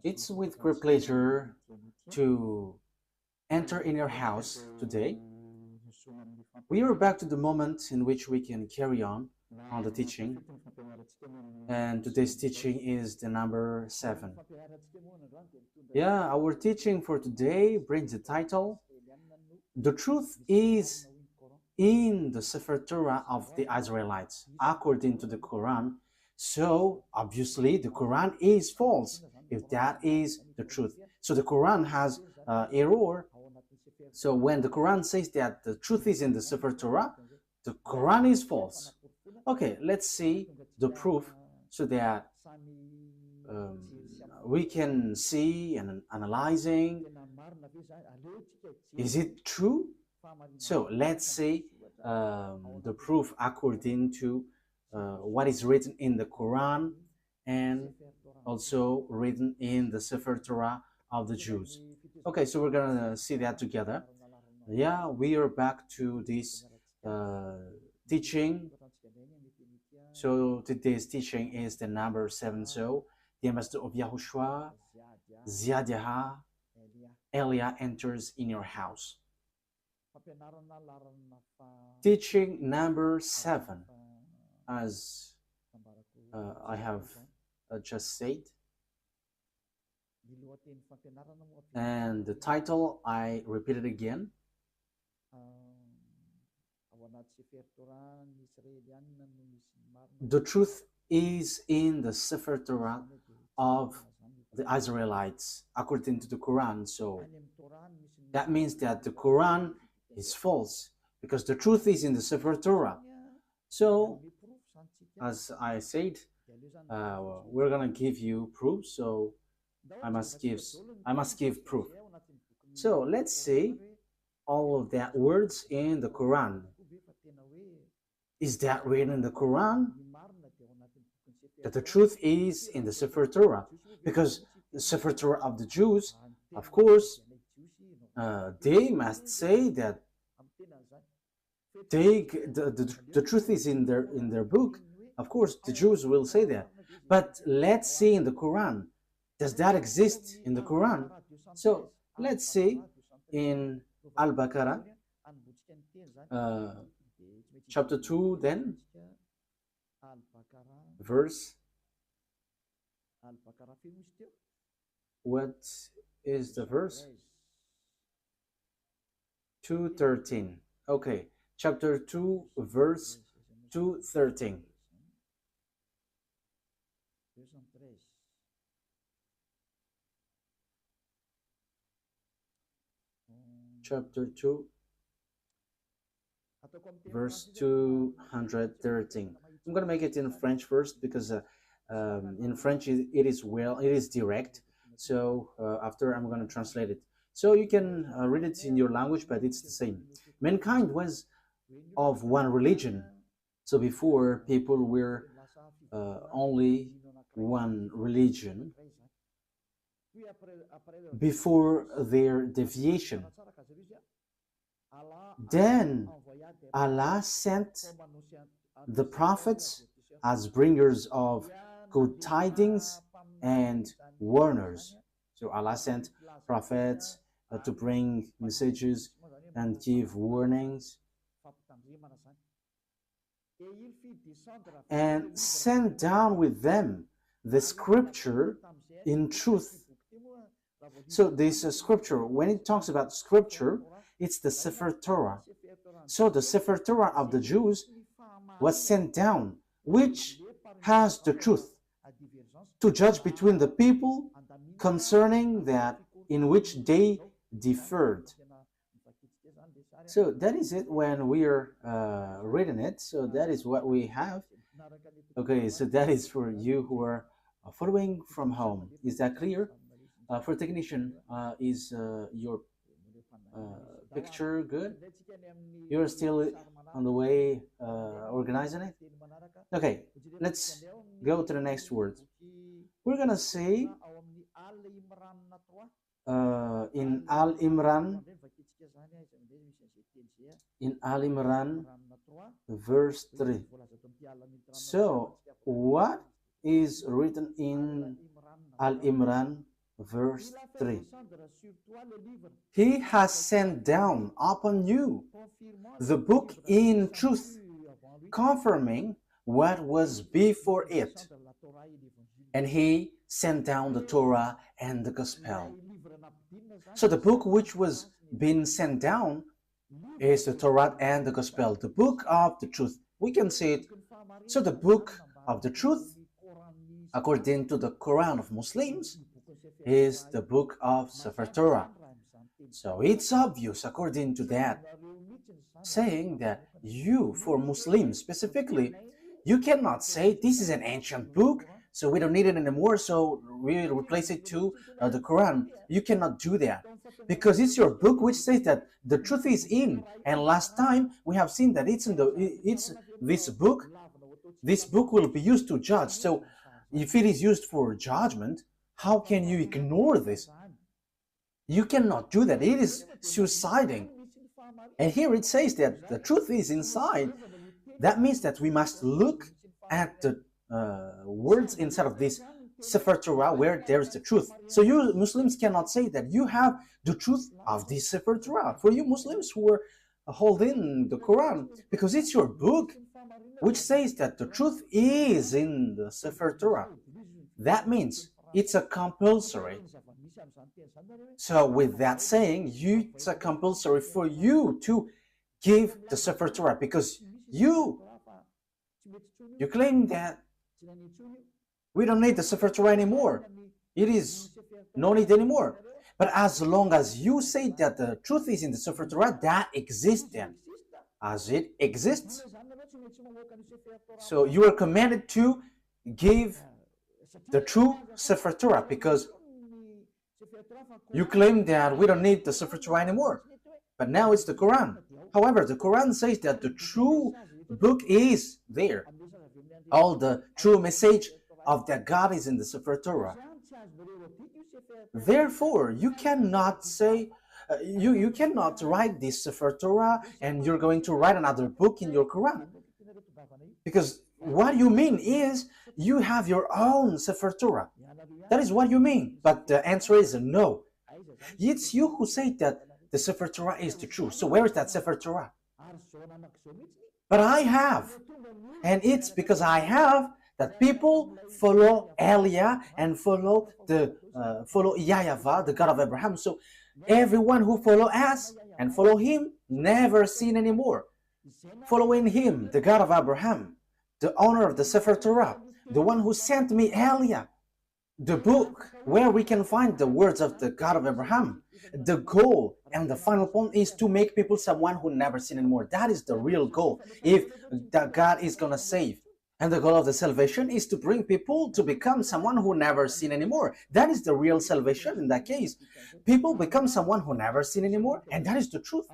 It's with great pleasure to enter in your house today. We are back to the moment in which we can carry on the teaching, and today's teaching is the number 7. Yeah, our teaching for today brings the title, The Truth is in the Sefer Torah of the Israelites, according to the Quran. So, obviously, the Quran is false, if that is the truth. So, the Quran has error. So, when the Quran says that the truth is in the Sefer Torah, the Quran is false. Okay, let's see the proof so that we can see and analyzing, is it true? So let's see the proof according to what is written in the Quran and also written in the Sefer Torah of the Jews. Okay, so we're gonna see that together. Yeah, we are back to this teaching. So today's teaching is the number 7. So the ambassador of YAHOSHUAH, YAHVAH, Elia enters in your house. Teaching number 7, as I have just said, and the title I repeat it again. The truth is in the Sefer Torah of the Israelites, according to the Quran. So that means that the Quran is false because the truth is in the Sefer Torah. So, as I said, we're gonna give you proof. So I must give proof. So let's see all of that words in the Quran. Is that written in the Quran? That the truth is in the Sefer Torah, because the Sefer Torah of the Jews, of course, they must say that the truth is in their book. Of course, the Jews will say that. But let's see in the Quran. Does that exist in the Quran? So let's see in Al-Baqarah, chapter 2, then verse, what is the verse? 2:13. Okay, chapter 2, verse 2:13. Chapter 2, verse 213. I'm going to make it in French first because in French it is direct. So after I'm going to translate it. So you can read it in your language, but it's the same. Mankind was of one religion. So before, people were only one religion before their deviation. Then Allah sent the prophets as bringers of good tidings and warners. So Allah sent prophets to bring messages and give warnings, and sent down with them the scripture in truth. So this scripture, when it talks about scripture, it's the Sefer Torah. So the Sefer Torah of the Jews was sent down, which has the truth to judge between the people concerning that in which they differed. So that is it when we are reading it. So that is what we have. Okay, so that is for you who are following from home. Is that clear? For technician, is your picture good? You're still on the way organizing it? Okay, let's go to the next word. We're gonna say in Al-Imran, verse 3. So what is written in Al-Imran verse 3. He has sent down upon you the book in truth, confirming what was before it. And he sent down the Torah and the Gospel. So the book which was being sent down is the Torah and the Gospel, the book of the truth. We can see it. So the book of the truth, according to the Quran of Muslims, is the book of Sefer Torah. So it's obvious, according to that, saying that you, for Muslims specifically, you cannot say this is an ancient book, so we don't need it anymore, so we replace it to the Quran. You cannot do that, because it's your book which says that the truth is in. And last time we have seen that it's this book. This book will be used to judge. So if it is used for judgment, how can you ignore this? You cannot do that. It is suiciding. And here it says that the truth is inside. That means that we must look at the words inside of this Sefer Torah where there is the truth. So you Muslims cannot say that you have the truth of this Sefer Torah. For you Muslims who are holding the Quran, because it's your book which says that the truth is in the Sefer Torah. That means it's a compulsory. So with that saying, it's a compulsory for you to give the Sefer Torah, because you claim that we don't need the Sefer Torah anymore. It is no need anymore. But as long as you say that the truth is in the Sefer Torah, that exists then, as it exists. So you are commanded to give the true Sefer Torah, because you claim that we don't need the Sefer Torah anymore. But now it's the Quran. However, the Quran says that the true book is there. All the true message of that God is in the Sefer Torah. Therefore, you cannot say, you cannot write this Sefer Torah and you're going to write another book in your Quran. Because what you mean is you have your own Sefer Torah. That is what you mean. But the answer is no. It's you who say that the Sefer Torah is the truth. So where is that Sefer Torah? But I have. And it's because I have that people follow Eliah and follow YAHVAH, the God of Abraham. So everyone who follow us and follow him never sin anymore. Following him, the God of Abraham, the owner of the Sefer Torah, the one who sent me Eliah, the book where we can find the words of the God of Abraham. The goal and the final point is to make people someone who never sin anymore. That is the real goal, if that God is going to save. And the goal of the salvation is to bring people to become someone who never sin anymore. That is the real salvation in that case. People become someone who never sin anymore, and that is the truth.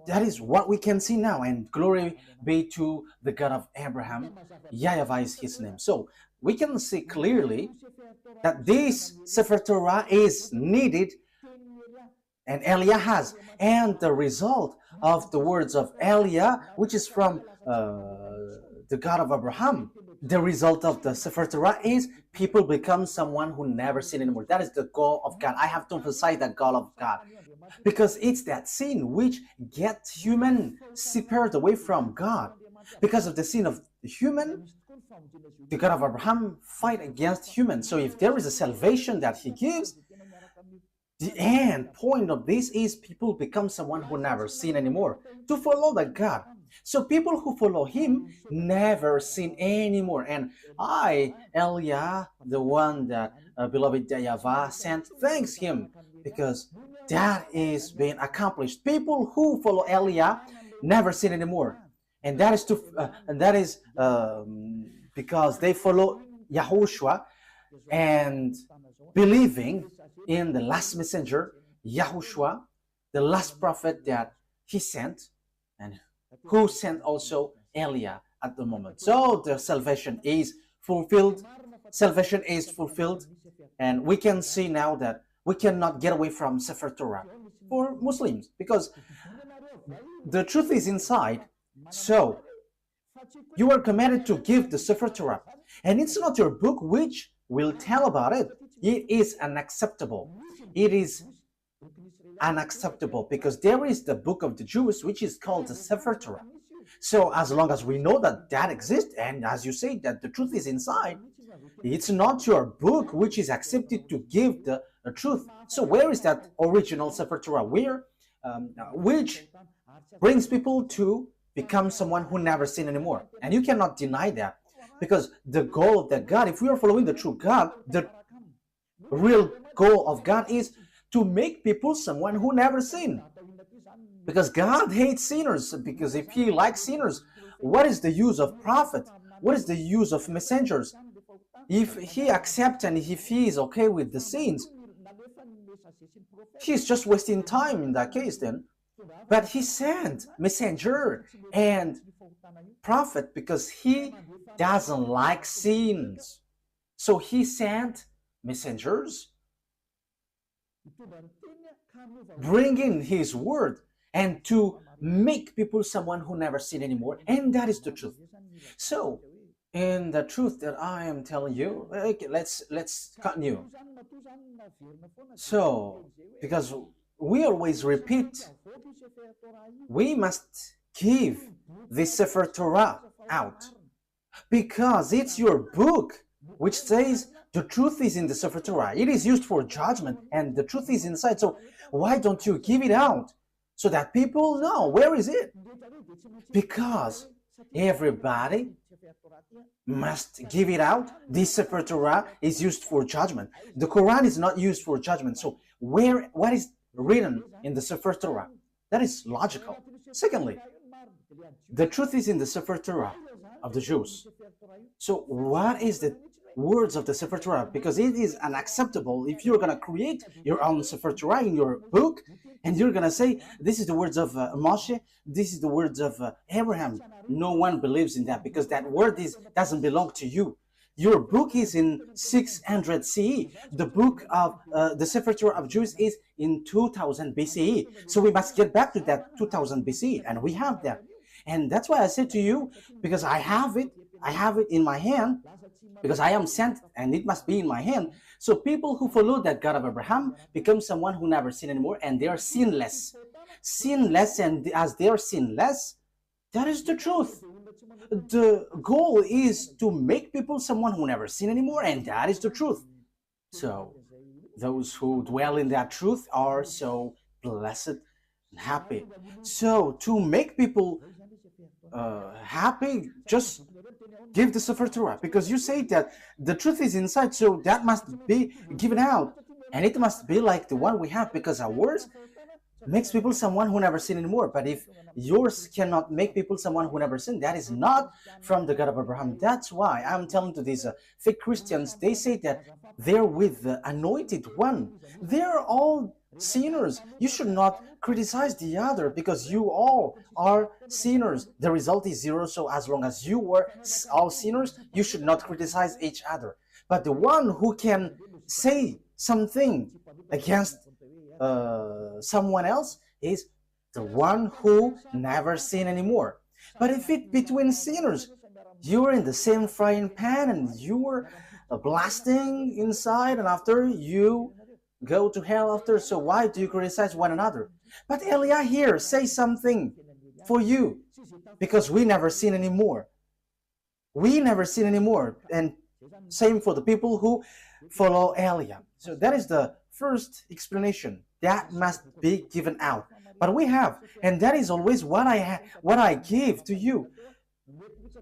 That is what we can see now, and glory be to the God of Abraham. YAHVAH is his name. So we can see clearly that this Sefer Torah is needed, and Eliah has. And the result of the words of Eliah, which is from the God of Abraham, the result of the Sefer Torah is people become someone who never sin anymore. That is the goal of God. I have to emphasize that goal of God, because it's that sin which gets human separated away from God. Because of the sin of the human, the God of Abraham fight against humans. So if there is a salvation that he gives, the end point of this is people become someone who never sin anymore, to follow that God. So people who follow him never sin anymore. And I, Eliah, the one that beloved YAHVAH sent, thanks him, because that is being accomplished. People who follow Eliah never sin anymore. And that is because they follow YAHOSHUAH and believing in the last messenger, YAHOSHUAH, the last prophet that he sent, and who sent also Eliah at the moment. So the salvation is fulfilled. Salvation is fulfilled. And we can see now that we cannot get away from Sefer Torah for Muslims, because the truth is inside. So you are commanded to give the Sefer Torah. And it's not your book which will tell about it. It is unacceptable. It is unacceptable because there is the book of the Jews which is called the Sefer Torah. So as long as we know that that exists, and as you say that the truth is inside, it's not your book which is accepted to give the truth. So where is that original Sefer Torah? Where? Which brings people to become someone who never sin anymore. And you cannot deny that, because the goal of that God, if we are following the true God, the real goal of God is to make people someone who never sin. Because God hates sinners, because if he likes sinners, what is the use of prophet? What is the use of messengers? If he accepts and if he is okay with the sins, he's just wasting time in that case then. But he sent messenger and prophet because he doesn't like sins. So he sent messengers bringing his word and to make people someone who never sin anymore. And that is the truth. So in the truth that I am telling you, okay, let's continue. So because we always repeat, we must give the Sefer Torah out because it's your book which says the truth is in the Sefer Torah. It is used for judgment and the truth is inside. So why don't you give it out so that people know where is it? Because everybody must give it out. This Sefer Torah is used for judgment. The Quran is not used for judgment. So what is written in the Sefer Torah? That is logical. Secondly, the truth is in the Sefer Torah of the Jews. So what is the words of the Sefer Torah? Because it is unacceptable if you're going to create your own Sefer Torah in your book and you're going to say, this is the words of Moshe, this is the words of Abraham. No one believes in that because that word doesn't belong to you. Your book is in 600 CE. The book of the Sefer Torah of Jews is in 2000 BCE. So we must get back to that 2000 BCE, and we have that. And that's why I said to you, because I have it in my hand, because I am sent, and it must be in my hand. So people who follow that God of Abraham become someone who never sin anymore, and they are sinless. Sinless, and as they are sinless, that is the truth. The goal is to make people someone who never sin anymore, and that is the truth. So those who dwell in that truth are so blessed and happy. So to make people happy, just give the Sefer Torah, because you say that the truth is inside, so that must be given out, and it must be like the one we have, because ours makes people someone who never sin anymore. But if yours cannot make people someone who never sin, that is not from the God of Abraham. That's why I'm telling to these fake Christians, they say that they're with the anointed one. They're all sinners. You should not criticize the other because you all are sinners. The result is zero. So as long as you were all sinners, you should not criticize each other. But the one who can say something against someone else is the one who never sin anymore. But if it between sinners, you're in the same frying pan and you're blasting inside, and after you go to hell after, so why do you criticize one another? But Elia here say something for you, because we never sin anymore. We never sin anymore. And same for the people who follow Elia. So that is the first explanation. That must be given out. But we have, and that is always what I give to you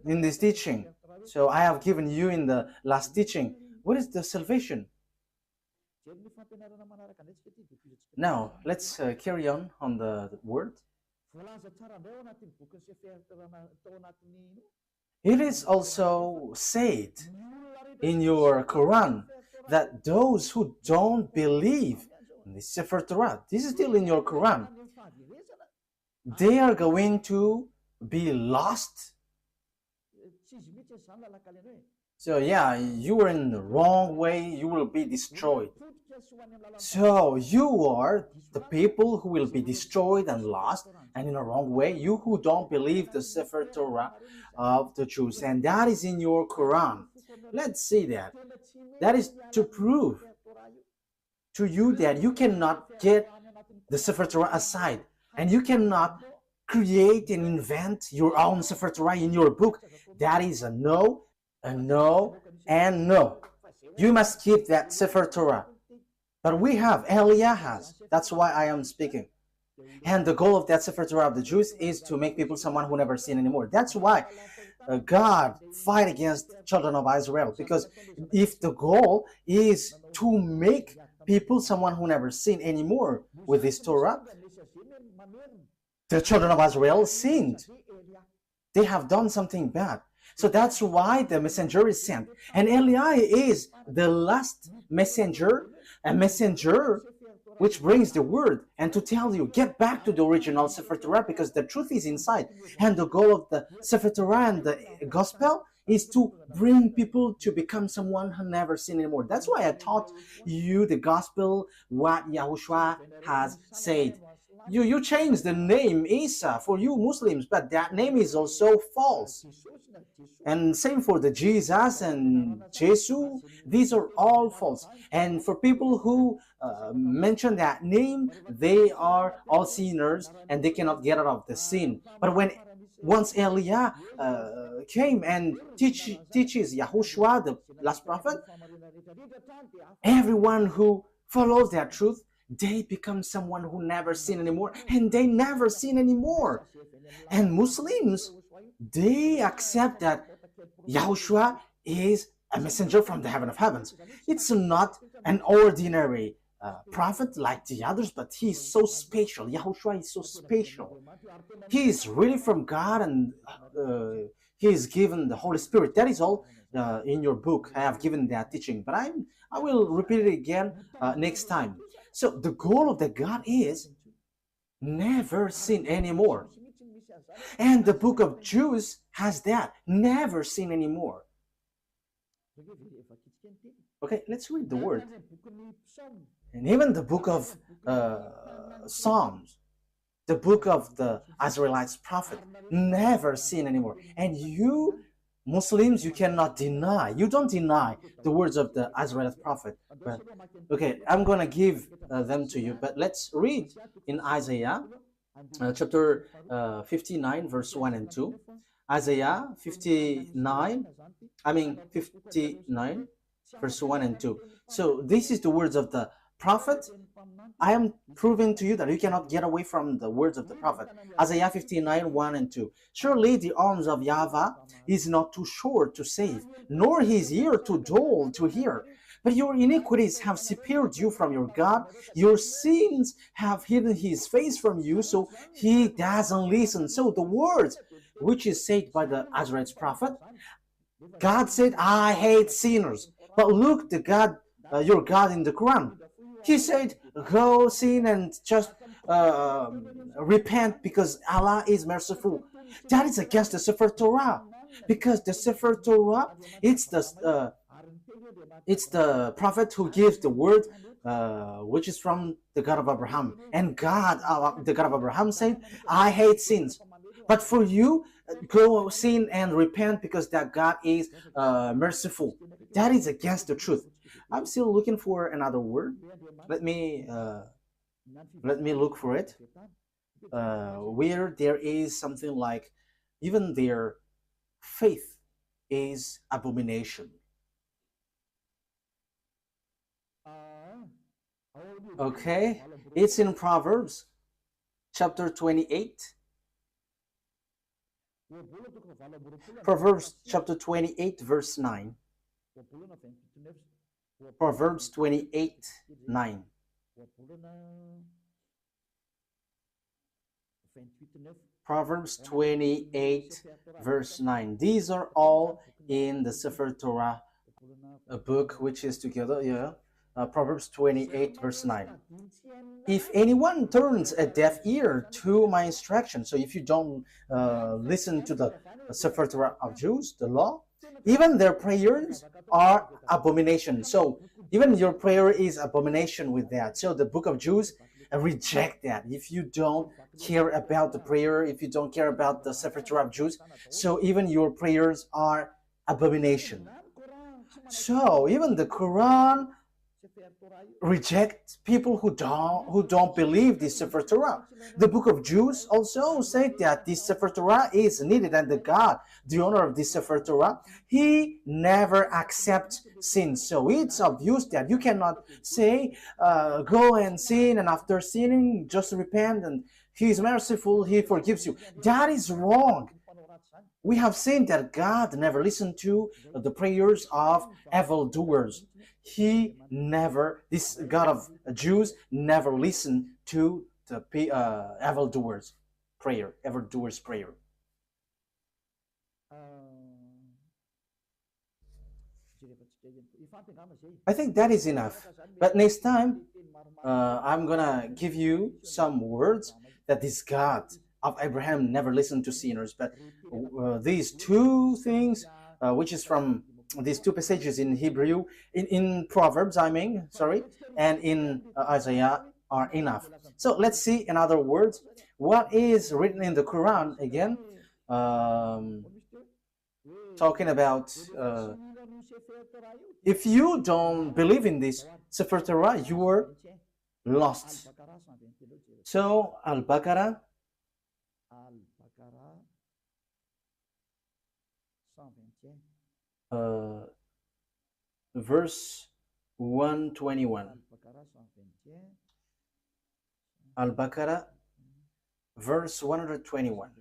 in this teaching. So I have given you in the last teaching. What is the salvation? Now, let's carry on the word. It is also said in your Quran that those who don't believe in the Sefer Torah, this is still in your Quran, they are going to be lost. So yeah, you are in the wrong way, you will be destroyed. So you are the people who will be destroyed and lost and in a wrong way, you who don't believe the Sefer Torah of the Jews, and that is in your Quran. Let's see that. That is to prove to you that you cannot get the Sefer Torah aside, and you cannot create and invent your own Sefer Torah in your book. That is a no, and no. You must keep that Sefer Torah. But we have, Eliah has. That's why I am speaking. And the goal of that Sefer Torah of the Jews is to make people someone who never sin anymore. That's why God fight against children of Israel. Because if the goal is to make people someone who never sin anymore with this Torah, the children of Israel sinned. They have done something bad. So that's why the messenger is sent. And Eli is the last messenger, a messenger which brings the word and to tell you, get back to the original Sefer Torah because the truth is inside. And the goal of the Sefer Torah and the gospel is to bring people to become someone who never sinned anymore. That's why I taught you the gospel, what YAHOSHUAH has said. You change the name Isa for you Muslims, but that name is also false. And same for the Jesus and Jesus, these are all false. And for people who mention that name, they are all sinners and they cannot get out of the sin. But once Eliah came and teaches YAHOSHUAH, the last prophet, everyone who follows that truth, they become someone who never sin anymore, and they never sin anymore. And Muslims, they accept that YAHOSHUAH is a messenger from the heaven of heavens. It's not an ordinary prophet like the others, but he is so special. YAHOSHUAH is so special. He is really from God, and he is given the Holy Spirit. That is all in your book. I have given that teaching, but I will repeat it again next time. So the goal of the God is never sin anymore. And the book of Jews has that, never sin anymore. Okay, let's read the word. And even the book of Psalms, the book of the Israelites prophet, never sin anymore. And you Muslims, you cannot deny, you don't deny the words of the Israelite prophet. But, okay, I'm going to give them to you, but let's read in Isaiah chapter 59, verse 1 and 2. Isaiah 59, verse 1 and 2. So this is the words of the prophet. I am proving to you that you cannot get away from the words of the prophet. Isaiah 59, 1 and 2. Surely the arms of YAHVAH is not too short to save, nor his ear too dull to hear. But your iniquities have separated you from your God. Your sins have hidden his face from you, so he doesn't listen. So the words which is said by the Israelite prophet, God said, I hate sinners. But look, the God, your God in the Quran, he said, go sin and just repent because Allah is merciful. That is against the Sefer Torah, because the Sefer Torah, it's the prophet who gives the word, which is from the God of Abraham. And God, the God of Abraham, said, I hate sins. But for you, go sin and repent because that God is merciful. That is against the truth. I'm still looking for another word. Let me look for it. Where there is something like, even their faith is abomination. Okay, it's in Proverbs chapter 28. Proverbs chapter 28, verse 9. Proverbs 28, 9. Proverbs 28, verse 9. These are all in the Sefer Torah, a book which is together, Proverbs 28, verse 9. If anyone turns a deaf ear to my instruction, so if you don't listen to the Sefer Torah of Jews, the law, even their prayers are abomination. So even your prayer is abomination with that. So the book of Jews reject that. If you don't care about the prayer, if you don't care about the Sefer Torah of Jews, so even your prayers are abomination. So even the Quran reject people who don't believe this Sefer Torah. The book of Jews also said that this Sefer Torah is needed, and the God, the owner of this Sefer Torah, he never accepts sin. So it's obvious that you cannot say go and sin, and after sinning just repent and he is merciful, he forgives you. That is wrong. We have seen that God never listened to the prayers of evildoers. He never, this God of Jews, never listened to the evildoers' prayer. I think that is enough. But next time, I'm gonna give you some words that this God of Abraham never listened to sinners. But these two things, which is from these two passages in Hebrew, in Proverbs, and in Isaiah are enough. So let's see, in other words, what is written in the Quran again, talking about if you don't believe in this Sefer Torah, you are lost. So Al-Baqarah verse 121. Al-Baqarah verse 121.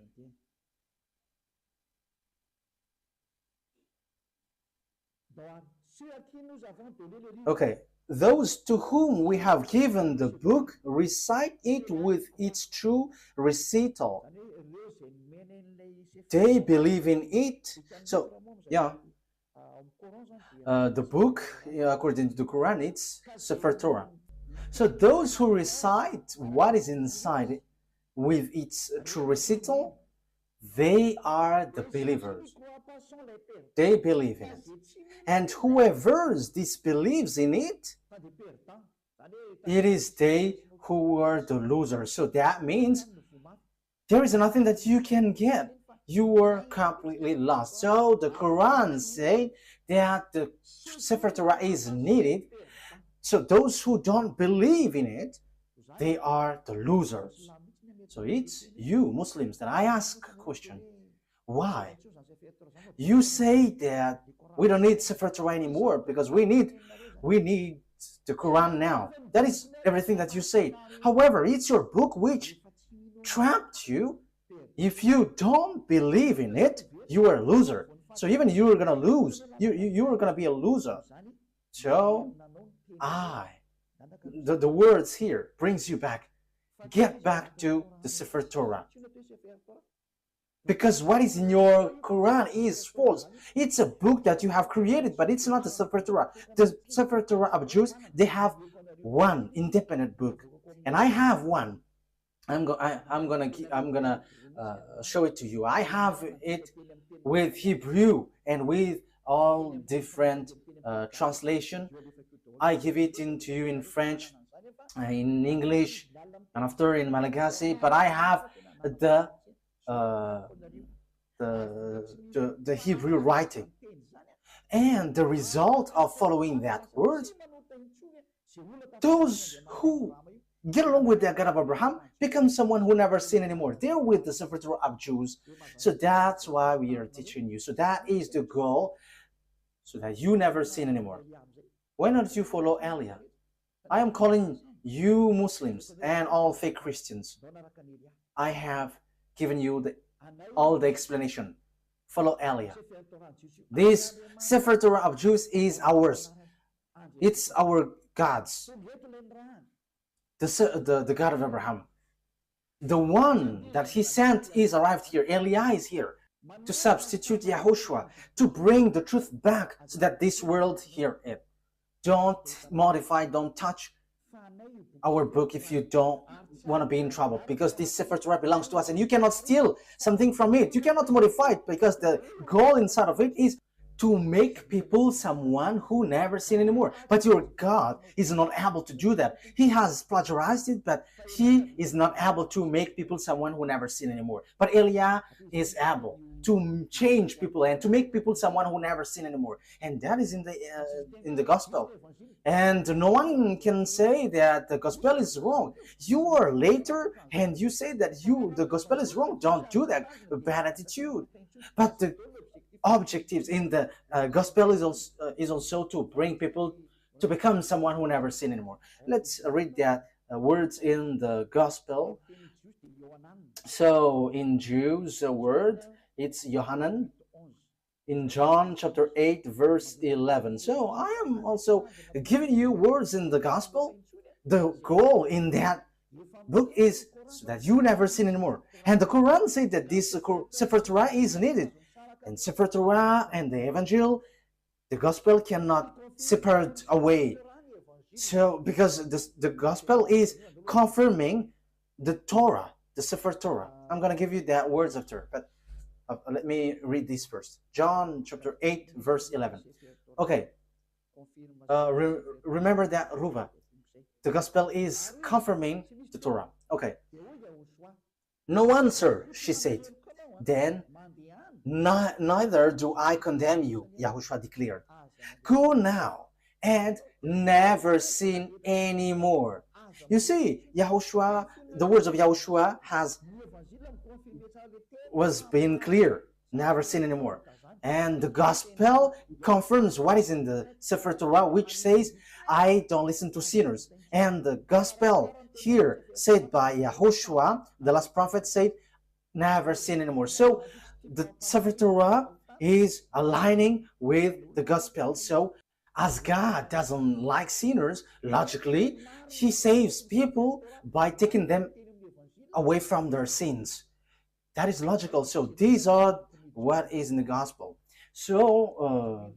Okay, those to whom we have given the book recite it with its true recital. They believe in it. So, yeah, the book, according to the Quran, it's Sefer Torah. So those who recite what is inside with its true recital, they are the believers. They believe in it. And whoever disbelieves in it, it is they who are the losers. So that means there is nothing that you can get. You are completely lost. So the Quran says that the Sefer Torah is needed. So those who don't believe in it, they are the losers. So it's you Muslims that I ask a question. Why? You say that we don't need Sefer Torah anymore because we need the Quran now. That is everything that you say. However, it's your book which trapped you. If you don't believe in it, you are a loser. So even you are gonna lose. You are gonna be a loser. So the words here brings you back. Get back to the Sefer Torah. Because what is in your Quran is false. It's a book that you have created, but it's not the Sefer Torah. The Sefer Torah of Jews, they have one independent book, and I have one. I'm gonna show it to you. I have it with Hebrew and with all different translation. I give it into you in French, in English, and after in Malagasy. But I have the Hebrew writing, and the result of following that word, those who get along with the God of Abraham become someone who never sin anymore. They're with the Sefer Torah of Jews. So that's why we are teaching you. So that is the goal, so that you never sin anymore. Why not you follow Elia? I am calling you Muslims and all fake Christians. I have given you all the explanation. Follow Elia. This Sefer Torah of Jews is ours. It's our God's. The God of Abraham. The one that he sent is arrived here. Elia is here to substitute YAHOSHUAH, to bring the truth back so that this world hear it. Don't modify, don't touch our book if you don't want to be in trouble, because this Sefer Torah belongs to us and you cannot steal something from it. You cannot modify it, because the goal inside of it is to make people someone who never sin anymore. But your God is not able to do that. He has plagiarized it, but he is not able to make people someone who never sin anymore. But Eliah is able to change people and to make people someone who never sin anymore. And that is in the gospel. And no one can say that the gospel is wrong. You are later and you say that the gospel is wrong. Don't do that. Bad attitude. But the objectives in the gospel is also to bring people to become someone who never sin anymore. Let's read that words in the gospel. So in Jews, the word, it's Yohanan. In John chapter 8 verse 11. So I am also giving you words in the gospel. The goal in that book is so that you never sin anymore. And the Quran said that this Sefer Torah is needed. And Sefer Torah and the Evangel, the gospel cannot separate away. So because the gospel is confirming the Torah, the Sefer Torah. I'm going to give you that words after, but let me read this first. John chapter 8 verse 11. Okay. Remember that, Ruva. The gospel is confirming the Torah. Okay. No answer, she said. Then, neither do I condemn you, YAHOSHUAH declared. Go now and never sin anymore. You see, YAHOSHUAH, the words of YAHOSHUAH was being clear. Never sin anymore. And the gospel confirms what is in the Sefer Torah, which says, I don't listen to sinners. And the gospel here said by YAHOSHUAH, the last prophet, said, never sin anymore. So the Sefer Torah is aligning with the gospel. So as God doesn't like sinners, logically, he saves people by taking them away from their sins. That is logical. So these are what is in the gospel. So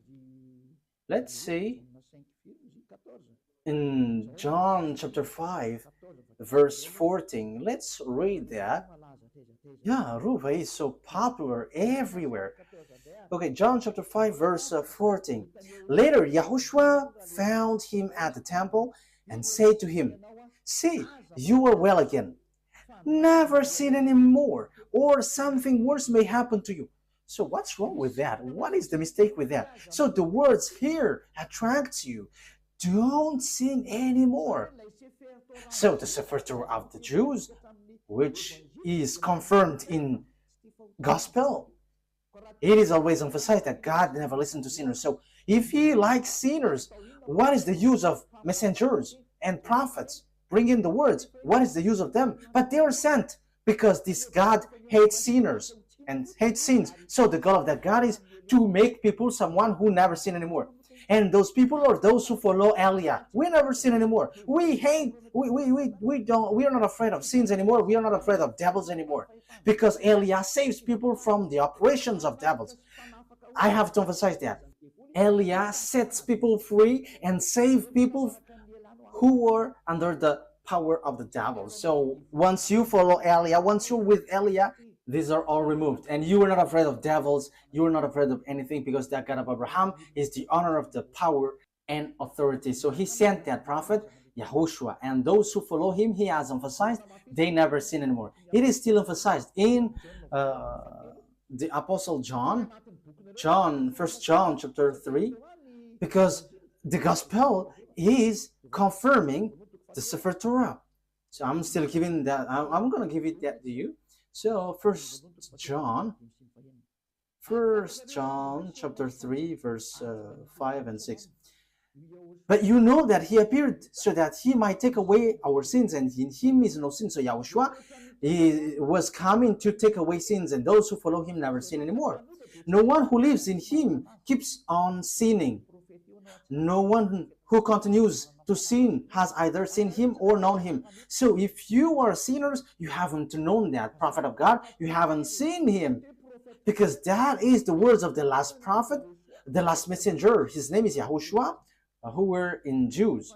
let's see. In John chapter 5, verse 14, let's read that. Yeah, Ruva is so popular everywhere. Okay, John chapter 5, verse 14. Later, YAHOSHUAH found him at the temple and said to him, see, you are well again. Never sin anymore, or something worse may happen to you. So what's wrong with that? What is the mistake with that? So the words here attracts you. Don't sin anymore. So the Sefer Torah of the Jews, which is confirmed in gospel, it is always emphasized that God never listened to sinners. So if he likes sinners, what is the use of messengers and prophets? Bring in the words. What is the use of them? But they are sent because this God hates sinners and hates sins. So the goal of that God is to make people someone who never sin anymore. And those people are those who follow Eliah. We never sin anymore. We are not afraid of sins anymore. We are not afraid of devils anymore. Because Eliah saves people from the operations of devils. I have to emphasize that. Eliah sets people free and saves people who are under the power of the devil. So once you follow Eliah, once you're with Eliah, these are all removed. And you are not afraid of devils. You are not afraid of anything because that God of Abraham is the honor of the power and authority. So he sent that prophet, YAHOSHUAH. And those who follow him, he has emphasized, they never sin anymore. It is still emphasized in the Apostle John, 1 John chapter 3, because the gospel is confirming the Sefer Torah. So I'm still giving that, I'm going to give it that to you. So 1 John chapter 3, verse 5 and 6. But you know that he appeared so that he might take away our sins, and in him is no sin. So YAHOSHUAH, he was coming to take away sins, and those who follow him never sin anymore. No one who lives in him keeps on sinning. No one who continues to sin has either seen him or known him. So if you are sinners, you haven't known that prophet of God, you haven't seen him. Because that is the words of the last prophet, the last messenger. His name is YAHOSHUAH, who were in Jews.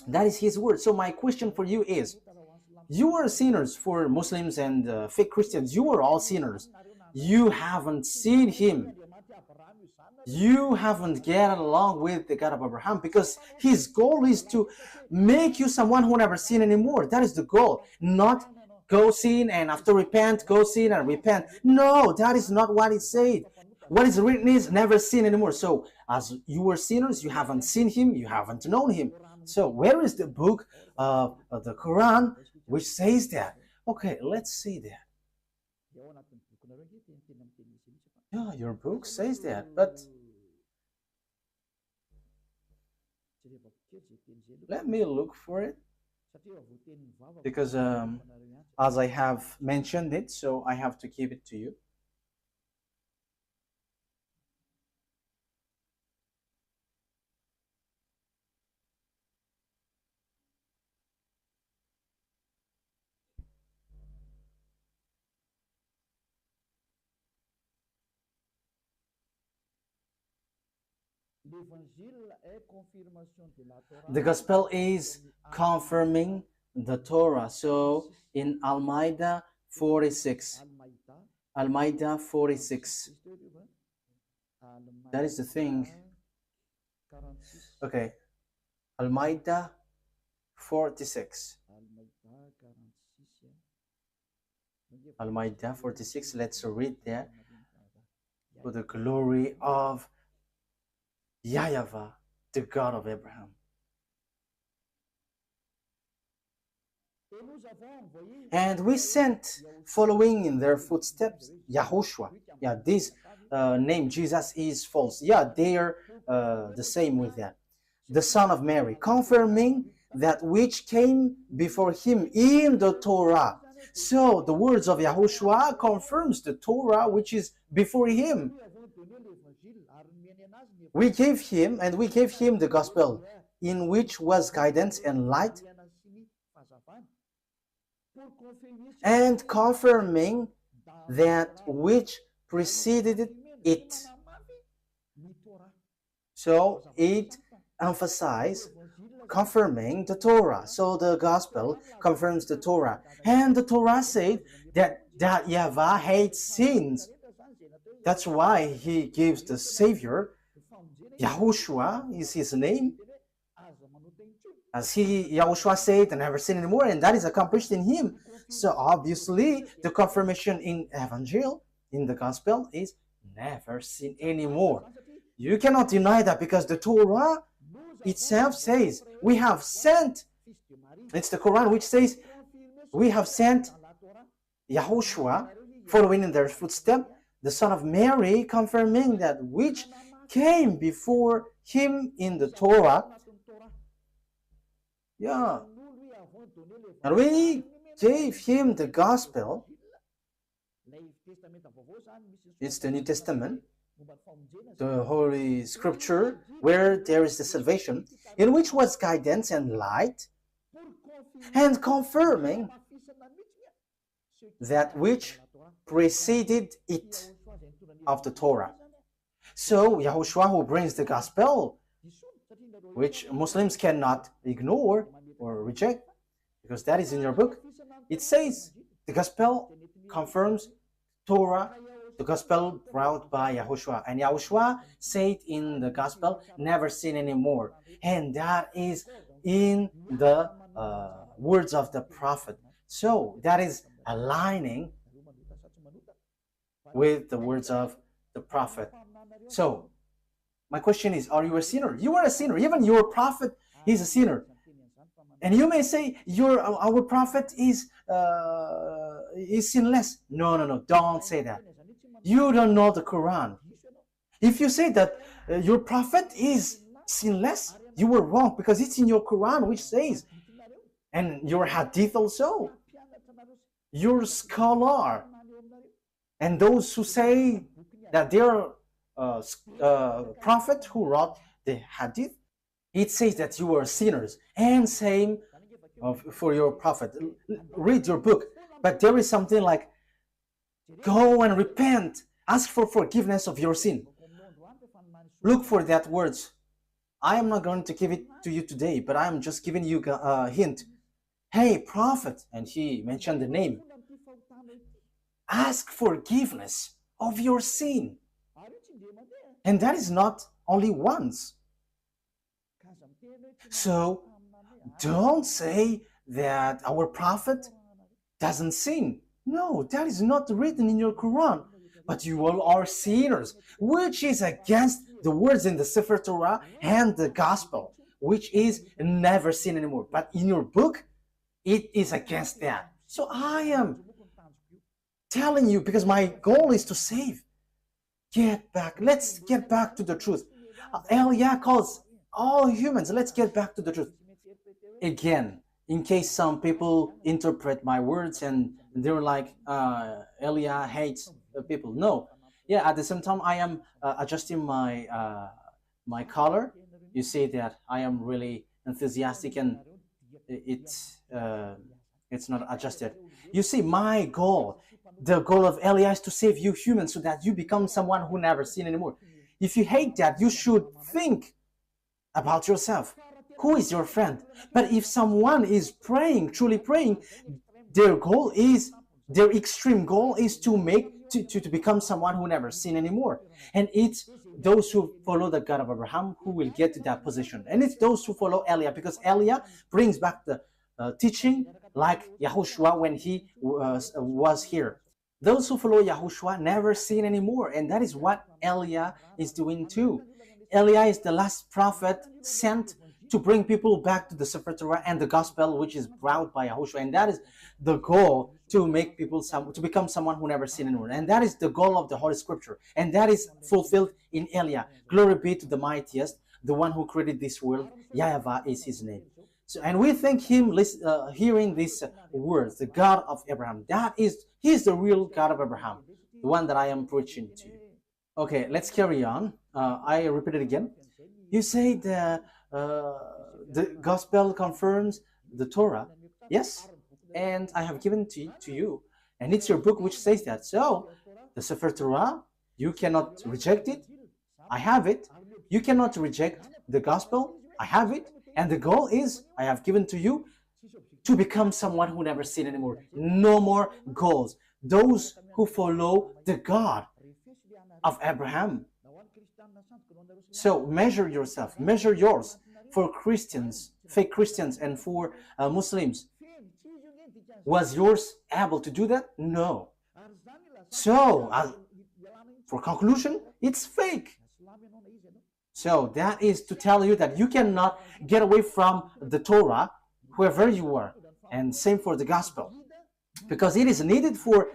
That is his word. So my question for you is, you are sinners. For Muslims and fake Christians, you are all sinners. You haven't seen him. You haven't get along with the God of Abraham, because his goal is to make you someone who never sin anymore. That is the goal. Not go sin and after repent, go sin and repent. No, that is not what it said. What is written is never sin anymore. So as you were sinners, you haven't seen him, you haven't known him. So where is the book of the Quran which says that? Okay, let's see that. Yeah, your book says that, but let me look for it, because as I have mentioned it, so I have to give it to you. The gospel is confirming the Torah. So in Al-Ma'idah 46, Al-Ma'idah 46, that is the thing. Okay, Al-Ma'idah 46. Al-Ma'idah 46, let's read that. For the glory of YAHVAH, the God of Abraham. And we sent, following in their footsteps, YAHOSHUAH. Yeah, this name Jesus is false. Yeah, they are the same with that. The son of Mary, confirming that which came before him in the Torah. So the words of YAHOSHUAH confirms the Torah which is before him. We gave him the gospel, in which was guidance and light, and confirming that which preceded it. So it emphasizes confirming the Torah. So the gospel confirms the Torah. And the Torah said that YAHVAH hates sins. That's why he gives the Savior. YAHOSHUAH is his name. As YAHOSHUAH said, never sin anymore, and that is accomplished in him. So obviously, the confirmation in Evangel, in the Gospel, is never sin anymore. You cannot deny that, because the Torah itself says, we have sent, it's the Quran which says, we have sent YAHOSHUAH, following in their footsteps, the son of Mary, confirming that which came before him in the Torah. Yeah. And we gave him the gospel. It's the New Testament, the Holy Scripture, where there is the salvation, in which was guidance and light, and confirming that which preceded it of the Torah. So YAHOSHUAH, who brings the gospel, which Muslims cannot ignore or reject, because that is in your book, it says the gospel confirms Torah, the gospel brought by YAHOSHUAH. And YAHOSHUAH said in the gospel, never sin anymore. And that is in the words of the prophet. So that is aligning with the words of the prophet. So my question is, are you a sinner? You are a sinner. Even your prophet is a sinner. And you may say, our prophet is sinless. No, don't say that. You don't know the Quran. If you say that your prophet is sinless, you were wrong, because it's in your Quran which says, and your hadith also, your scholar, and those who say that they are prophet who wrote the hadith, it says that you are sinners. And same for your prophet. Read your book. But there is something like, go and repent, ask for forgiveness of your sin. Look for that words. I am not going to give it to you today, but I am just giving you a hint. Hey, prophet, and he mentioned the name, ask forgiveness of your sin. And that is not only once. So don't say that our prophet doesn't sin. No, that is not written in your Quran. But you all are sinners, which is against the words in the Sefer Torah and the Gospel, which is never sin anymore. But in your book, it is against that. So I am telling you, because my goal is to save. Get back. Let's get back to the truth. Eliah calls all humans. Let's get back to the truth. Again, in case some people interpret my words and they're like, Eliah hates people. No. Yeah, at the same time, I am adjusting my my color. You see that I am really enthusiastic and it's not adjusted. You see, my goal, the goal of Eliah is to save you humans so that you become someone who never sin anymore. If you hate that, you should think about yourself. Who is your friend? But if someone is praying, truly praying, their goal is, their extreme goal is to make, to become someone who never sin anymore. And it's those who follow the God of Abraham who will get to that position. And it's those who follow Eliah, because Eliah brings back the teaching like YAHOSHUAH when he was here. Those who follow YAHOSHUAH never sin anymore. And that is what Eliah is doing too. Eliah is the last prophet sent to bring people back to the Sefer Torah and the gospel, which is brought by YAHOSHUAH. And that is the goal, to make people to become someone who never sinned anymore. And that is the goal of the Holy Scripture. And that is fulfilled in Eliah. Glory be to the mightiest, the one who created this world. YAHVAH is his name. So, and we thank him hearing these words, the God of Abraham. That is, he's the real God of Abraham, the one that I am preaching to you. Okay, let's carry on. I repeat it again. You say the gospel confirms the Torah. Yes, and I have given to you, and it's your book which says that. So the Sefer Torah, you cannot reject it. I have it. You cannot reject the gospel. I have it. And the goal is, I have given to you, to become someone who never sin anymore. No more goals. Those who follow the God of Abraham. So measure yourself, measure yours. For Christians, fake Christians, and for Muslims, was yours able to do that? No. So, for conclusion, it's fake. So that is to tell you that you cannot get away from the Torah, whoever you are. And same for the gospel. Because it is needed for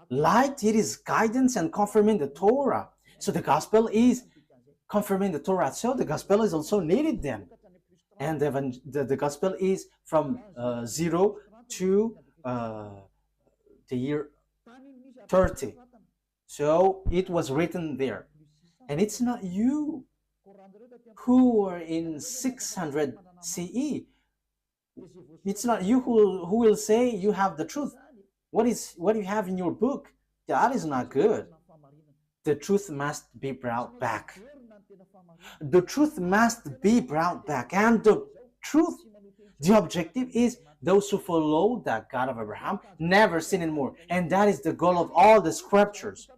light, it is guidance and confirming the Torah. So the gospel is confirming the Torah. So the gospel is also needed then. And the gospel is from 0 to the year 30. So it was written there. And it's not you who are in 600 CE. It's not you who will say you have the truth. What you have in your book, that is not good. The truth must be brought back. The truth must be brought back. And the truth, the objective is those who follow the God of Abraham never sin anymore. And that is the goal of all the scriptures.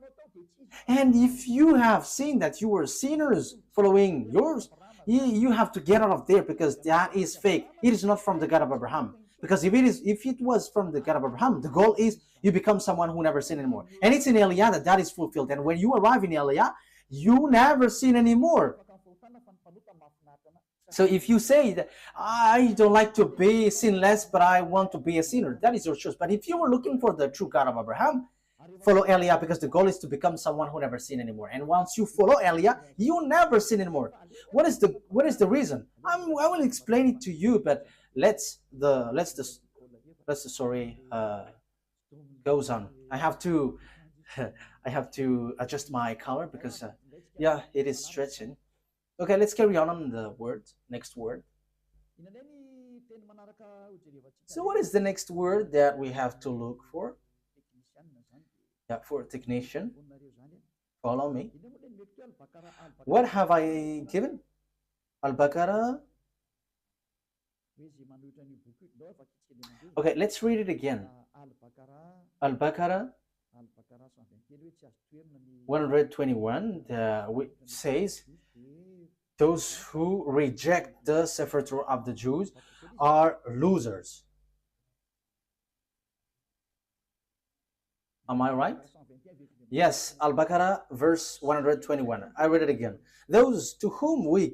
And if you have seen that you were sinners following yours, you have to get out of there, because that is fake. It is not from the God of Abraham. Because if it was from the God of Abraham, the goal is you become someone who never sin anymore. And it's in Eliah that is fulfilled. And when you arrive in Eliah, you never sin anymore. So if you say that I don't like to be sinless, but I want to be a sinner, that is your choice. But if you were looking for the true God of Abraham, follow Eliah, because the goal is to become someone who never sin anymore. And once you follow Eliah, you never sin anymore. What is the reason? I will explain it to you, but the story goes on. I have to adjust my color because yeah, it is stretching. Okay, let's carry on the word. Next word. So what is the next word that we have to look for? Yeah, for technician. Follow me. What have I given? Al-Baqarah. Okay, let's read it again. Al-Baqarah 121 says, those who reject the Sefer Torah of the Jews are losers. Am I right? Yes, Al-Baqarah verse 121. I read it again. Those to whom we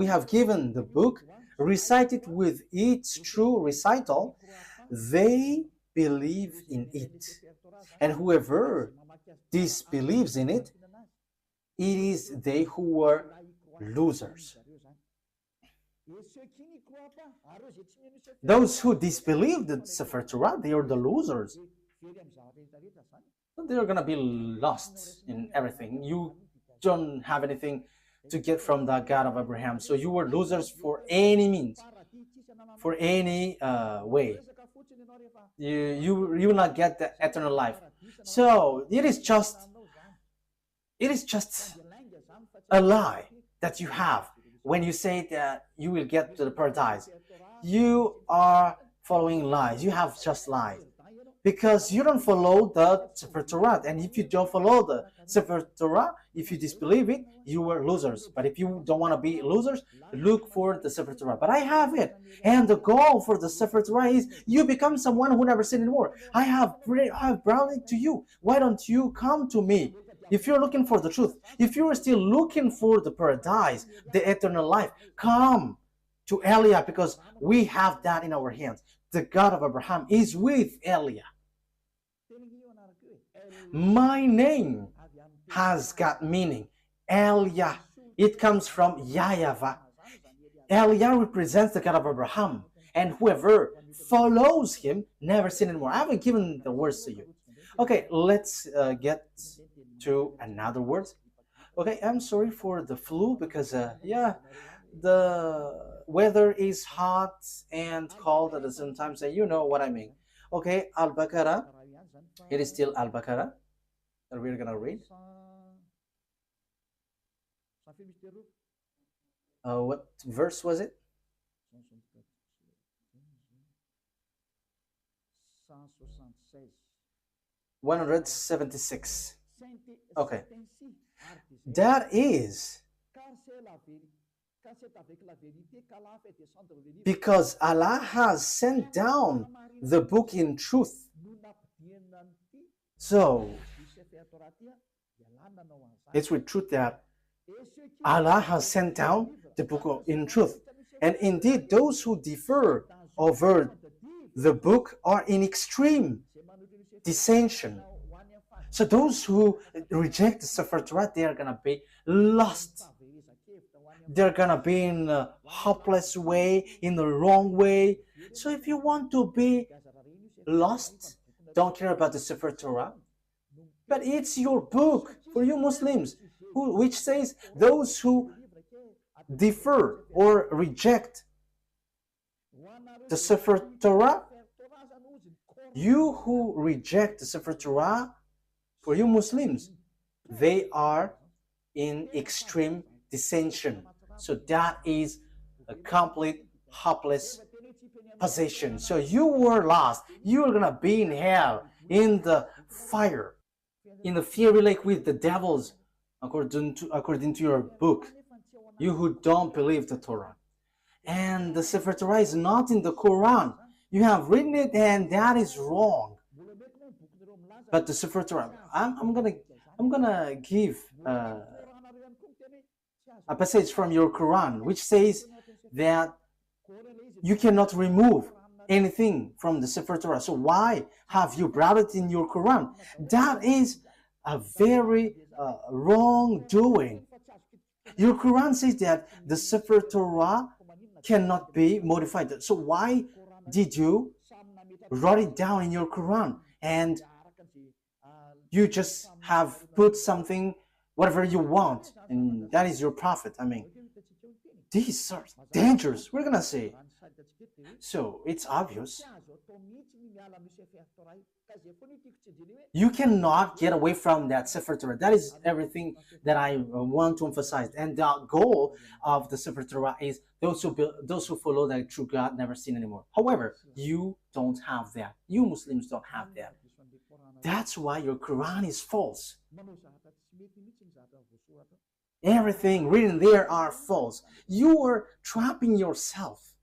have given the book, recited with its true recital, they believe in it. And whoever disbelieves in it, it is they who were losers. Those who disbelieve the Sefer Torah, they are the losers. They're gonna be lost in everything. You don't have anything to get from the God of Abraham. So you were losers for any means, for any way. You will not get the eternal life. So it is just a lie that you have when you say that you will get to the paradise. You are following lies. You have just lied. Because you don't follow the Sefer Torah. And if you don't follow the Sefer Torah, if you disbelieve it, you are losers. But if you don't want to be losers, look for the Sefer Torah. But I have it. And the goal for the Sefer Torah is you become someone who never sinned anymore. I have brought it to you. Why don't you come to me? If you're looking for the truth, if you're still looking for the paradise, the eternal life, come to Eliah, because we have that in our hands. The God of Abraham is with Eliah. My name has got meaning. Eliah. It comes from YAHVAH. Eliah represents the God of Abraham. And whoever follows him never sin anymore. I haven't given the words to you. Okay, let's get to another word. Okay, I'm sorry for the flu because, yeah, the weather is hot and cold at the same time, so you know what I mean. Okay, Al-Baqarah. It is still Al-Baqarah that we're gonna read. What verse was it? 176. Okay. That is because Allah has sent down the book in truth. So it's with truth that Allah has sent down the book in truth. And indeed, those who differ over the book are in extreme dissension. So those who reject the Sefer Torah, they are going to be lost. They're going to be in a hopeless way, in the wrong way. So if you want to be lost, don't care about the Sefer Torah. But it's your book for you Muslims, which says those who differ or reject the Sefer Torah, you who reject the Sefer Torah, for you Muslims, they are in extreme dissension. So that is a complete hopeless position. So you were lost. You are going to be in hell, in the fire, in the fiery lake with the devils, according to your book, you who don't believe the Torah. And the Sefer Torah is not in the Quran. You have written it, and that is wrong. But the Sefer Torah, I'm gonna give a passage from your Quran, which says that you cannot remove anything from the Sefer Torah. So why have you brought it in your Quran? That is a very wrongdoing. Your Quran says that the Sefer Torah cannot be modified. So why did you write it down in your Quran? And you just have put something, whatever you want, and that is your prophet. I mean, these are dangerous, we're gonna say. So it's obvious. You cannot get away from that Sefer Torah. That is everything that I want to emphasize. And the goal of the Sefer Torah is those who follow the true God never sin anymore. However, you don't have that. You Muslims don't have that. That's why your Quran is false. Everything written there are false. You are trapping yourself.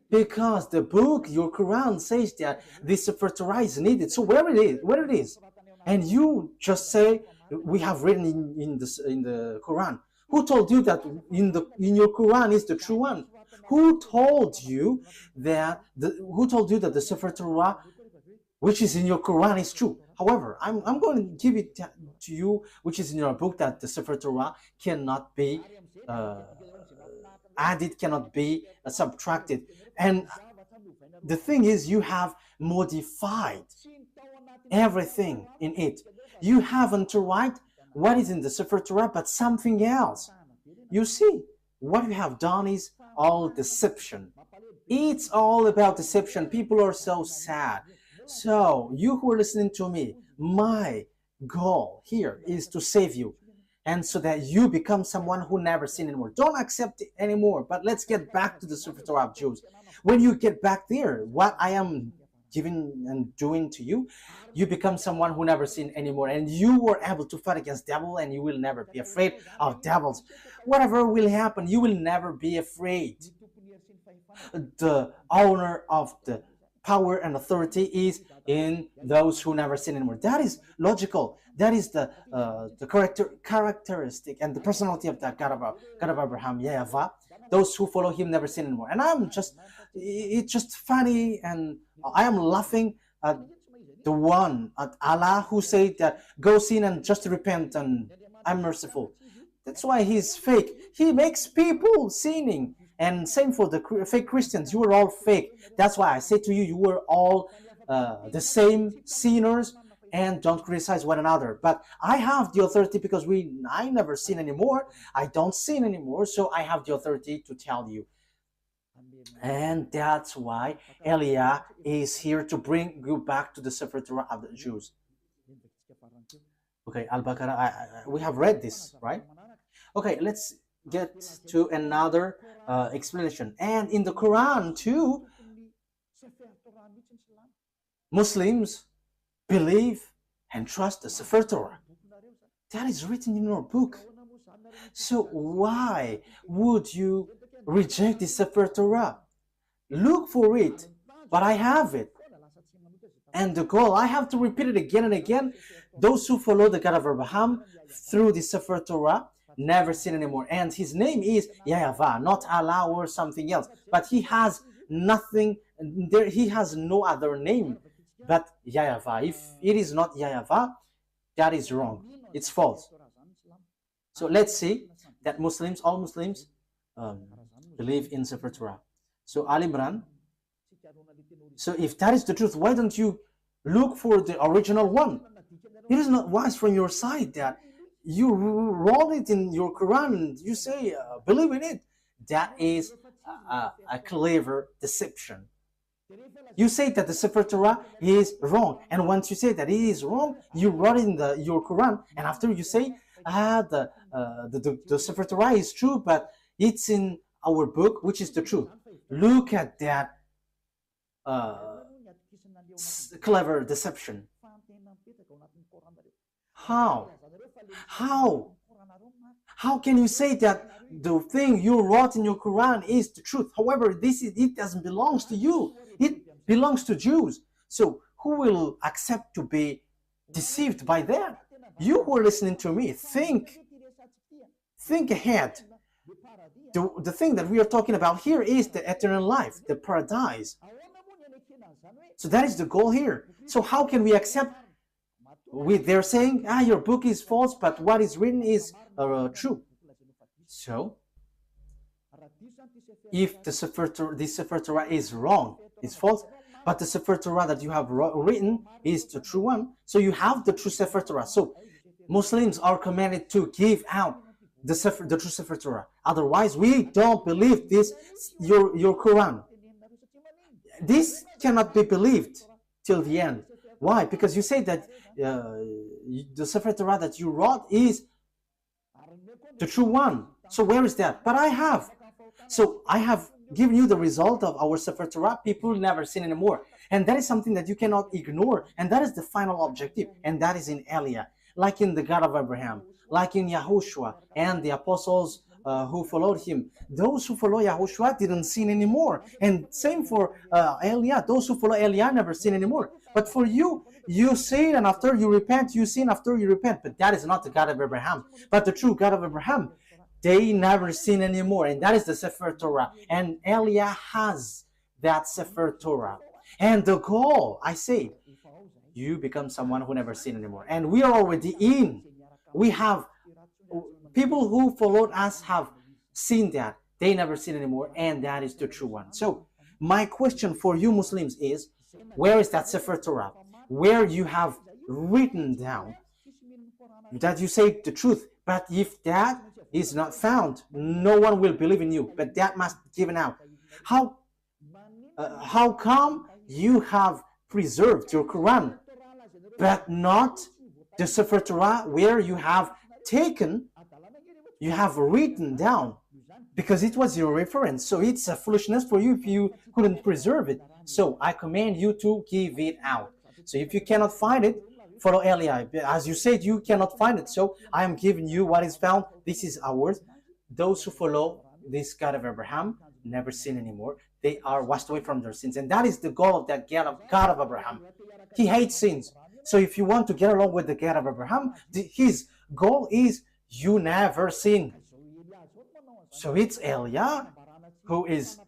Because the book, your Quran, says that this Sefer Torah is needed. So where it is, and you just say we have written in the Quran. Who told you that in your Quran is the true one? Who told you that the Sefer Torah, which is in your Quran, is true? However, I'm going to give it to you, which is in your book, that the Sefer Torah cannot be added, cannot be subtracted. And the thing is, you have modified everything in it. You haven't write what is in the Sefer Torah, but something else. You see, what you have done is all deception. It's all about deception. People are so sad. So, you who are listening to me, my goal here is to save you, and so that you become someone who never sin anymore. Don't accept it anymore, but let's get back to the Sefer Torah of Jews. When you get back there, what I am giving and doing to you, you become someone who never sin anymore, and you were able to fight against devil, and you will never be afraid of devils. Whatever will happen, you will never be afraid. The owner of the power and authority is in those who never sin anymore. That is logical. That is the characteristic and the personality of that God of Abraham, YAHVAH. Those who follow him never sin anymore. And it's just funny, and I am laughing at the one, at Allah, who said that go sin and just repent and I'm merciful. That's why he's fake. He makes people sinning. And same for the fake Christians. You are all fake. That's why I say to you, you are all the same sinners, and don't criticize one another. But I have the authority because I never sin anymore. I don't sin anymore, so I have the authority to tell you. And that's why Elia is here to bring you back to the Sefer Torah of the Jews. Okay, Al-Baqarah, we have read this, right? Okay, let's get to another explanation. And in the Quran too, Muslims believe and trust the Sefer Torah. That is written in your book. So why would you reject the Sefer Torah? Look for it, but I have it. And the goal, I have to repeat it again and again. Those who follow the God of Abraham through the Sefer Torah never sin anymore. And his name is YAHVAH, not Allah or something else. But he has nothing, he has no other name but YAHVAH. If it is not YAHVAH, that is wrong. It's false. So let's see that all Muslims believe in Sefer Torah. So Al Imran. So if that is the truth, why don't you look for the original one? It is not wise from your side that you wrote it in your Quran and you say, believe in it. That is a clever deception. You say that the Sefer Torah is wrong, and once you say that it is wrong, you wrote it in your Quran, and after you say, the Sefer Torah is true, but it's in our book, which is the truth. Look at that clever deception. How can you say that the thing you wrote in your Quran is the truth? However, it doesn't belong to you. It belongs to Jews. So who will accept to be deceived by that? You who are listening to me, think ahead. The thing that we are talking about here is the eternal life, the paradise. So that is the goal here. So how can we accept they're saying, your book is false, but what is written is true. So, if the Sefer Torah is wrong, is false, but the Sefer Torah that you have written is the true one, so you have the true Sefer Torah. So, Muslims are commanded to give out the true Sefer Torah. Otherwise, we don't believe this, your Quran. This cannot be believed till the end. Why? Because you say that the Sefer Torah that you wrote is the true one. So where is that? But I have. So I have given you the result of our Sefer Torah. People never sin anymore. And that is something that you cannot ignore. And that is the final objective. And that is in Elia, like in the God of Abraham, like in YAHOSHUAH and the apostles who followed him. Those who follow YAHOSHUAH didn't sin anymore. And same for Elia. Those who follow Elia never sin anymore. But for you, you sin, and after you repent, you sin after you repent. But that is not the God of Abraham. But the true God of Abraham, they never sin anymore. And that is the Sefer Torah. And Elia has that Sefer Torah. And the goal, I say, you become someone who never sin anymore. And we are already in. We have people who followed us have seen that. They never sin anymore. And that is the true one. So my question for you Muslims is, where is that Sefer Torah? Where you have written down that you say the truth. But if that is not found, no one will believe in you. But that must be given out. How come you have preserved your Quran, but not the Sefer Torah, where you have taken, you have written down, because it was your reference. So it's a foolishness for you if you couldn't preserve it. So I command you to give it out. So if you cannot find it, follow Eli. As you said, you cannot find it. So I am giving you what is found. This is ours. Those who follow this God of Abraham never sin anymore. They are washed away from their sins. And that is the goal of that God of Abraham. He hates sins. So if you want to get along with the God of Abraham, his goal is you never sin. So it's Elia who is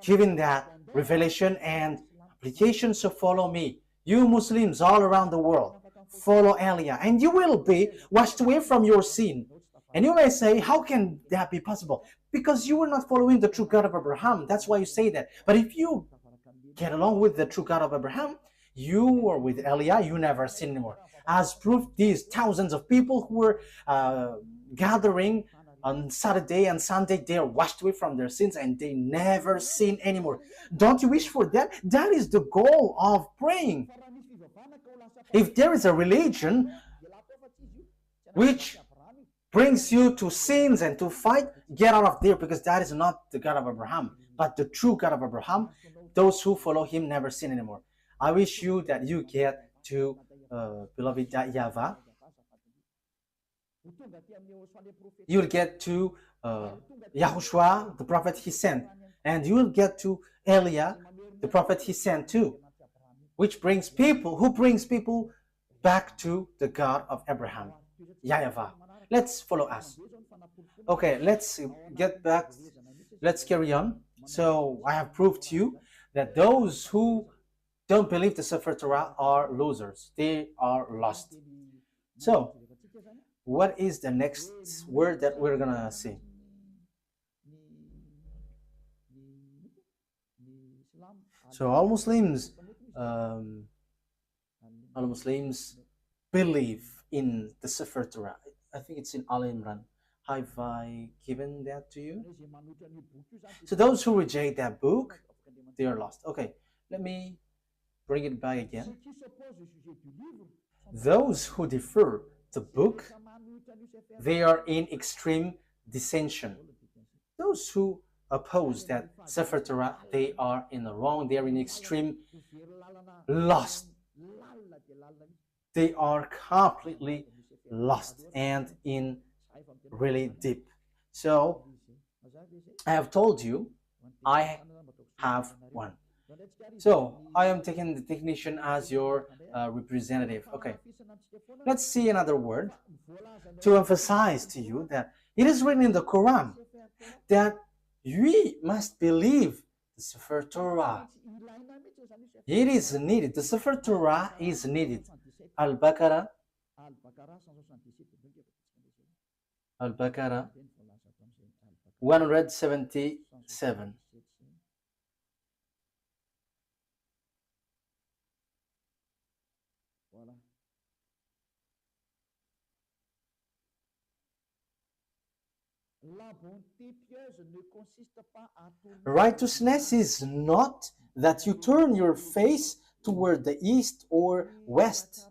giving that revelation and application. So follow me. You Muslims all around the world, follow Elia, and you will be washed away from your sin. And you may say, how can that be possible? Because you were not following the true God of Abraham. That's why you say that. But if you get along with the true God of Abraham, you are with Elia, you never sin anymore. As proof, these thousands of people who were gathering on Saturday and Sunday, they are washed away from their sins and they never sin anymore. Don't you wish for that? That is the goal of praying. If there is a religion which brings you to sins and to fight, get out of there, because that is not the God of Abraham. But the true God of Abraham, those who follow him never sin anymore. I wish you that you get to beloved YAHVAH. You will get to YAHOSHUAH, the prophet he sent, and you will get to Elia, the prophet he sent too, which brings people back to the God of Abraham, YAHVAH. Let's follow us. Okay, let's get back. Let's carry on. So I have proved to you that those who don't believe the Sefer Torah are losers. They are lost. So what is the next word that we're gonna see? So all Muslims believe in the Sefer Torah. I think it's in Al Imran. Have I given that to you? So those who reject that book, they are lost. Okay, let me bring it back again. Those who defer the book, they are in extreme dissension. Those who oppose that Sefer Torah, they are in the wrong. They are in extreme lost. They are completely lost and in really deep. So I have told you I have one. So I am taking the technician as your representative. Okay, let's see another word to emphasize to you that it is written in the Quran that we must believe the Sefer Torah. It is needed. The Sefer Torah is needed. Al-Baqarah 177. Righteousness is not that you turn your face toward the east or west.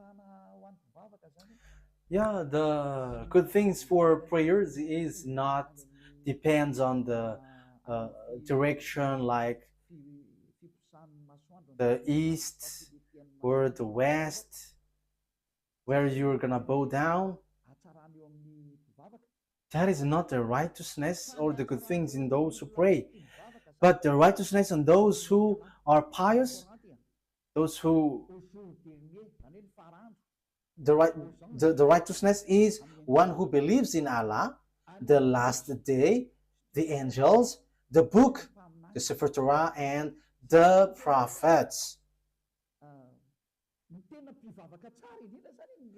Yeah, the good things for prayers is not depends on the direction, like the east or the west, where you're gonna bow down. That is not the righteousness or the good things in those who pray, but the righteousness in those who are pious, those who the righteousness is one who believes in Allah, the last day, the angels, the book, the Sefer Torah, and the prophets.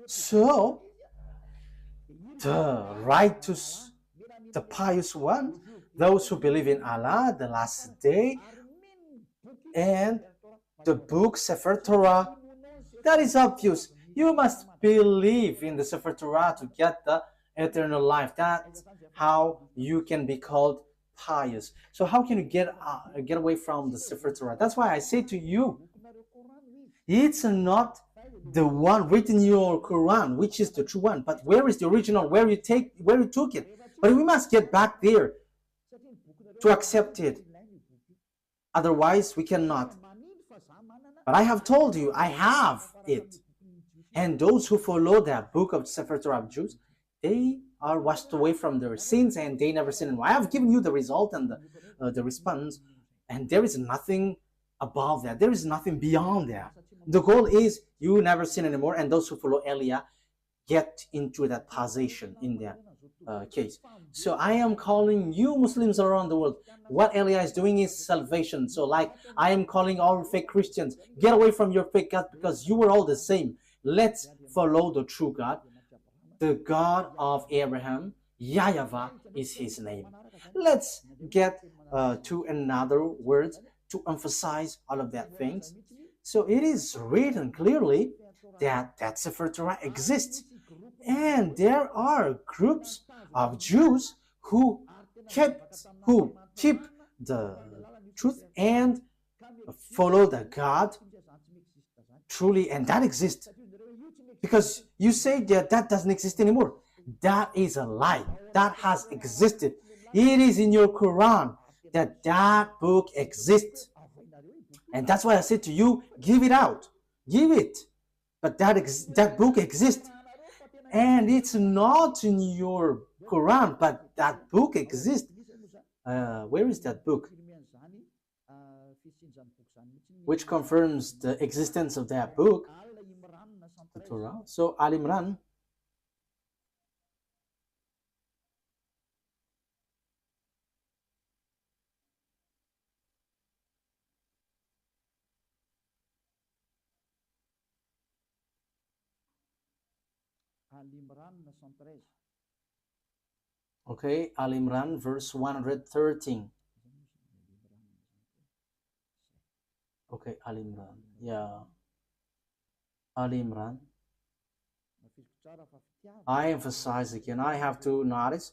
So the righteous, the pious one, those who believe in Allah, the last day, and the book Sefer Torah, that is obvious. You must believe in the Sefer Torah to get the eternal life. That's how you can be called pious. So how can you get away from the Sefer Torah? That's why I say to you, it's not the one written in your Quran, which is the true one, but where is the original, where you took it? But we must get back there to accept it. Otherwise, we cannot. But I have told you, I have it. And those who follow that book of Sefer Torah of Jews, they are washed away from their sins and they never sin anymore. I have given you the result and the response, and there is nothing above that. There is nothing beyond that. The goal is you never sin anymore, and those who follow Elia get into that position in that case. So I am calling you Muslims around the world. What Elia is doing is salvation. So like I am calling all fake Christians, get away from your fake God, because you are all the same. Let's follow the true God, the God of Abraham. YAHVAH is his name. Let's get to another word to emphasize all of that things. So it is written clearly that Sefer Torah exists. And there are groups of Jews who keep the truth and follow the God truly, and that exists. Because you say that doesn't exist anymore. That is a lie. That has existed. It is in your Quran that book exists. And that's why I said to you, give it out. Give it. But that book exists. And it's not in your Quran, but that book exists. Where is that book? Which confirms the existence of that book, the Torah. So Al Imran. Okay, Al Imran, verse 113. Okay, Al Imran. Yeah. Al Imran. I emphasize again, I have to notice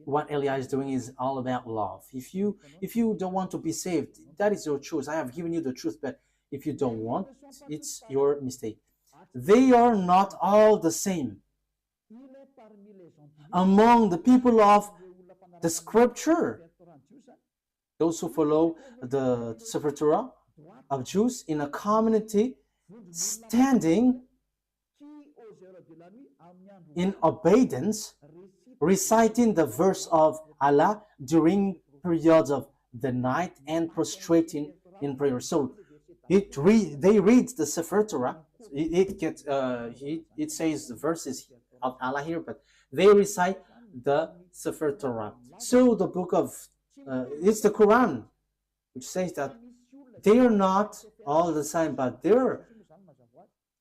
what Elia is doing is all about love. If you don't want to be saved, that is your choice. I have given you the truth, but if you don't want, it's your mistake. They are not all the same. Among the people of the scripture, those who follow the Sefer Torah of Jews in a community standing in obedience, reciting the verse of Allah during periods of the night and prostrating in prayer. So they read the Sefer Torah. It says the verses of Allah here, but they recite the Sefer Torah. So the book of it's the Quran, which says that they are not all the same, but they're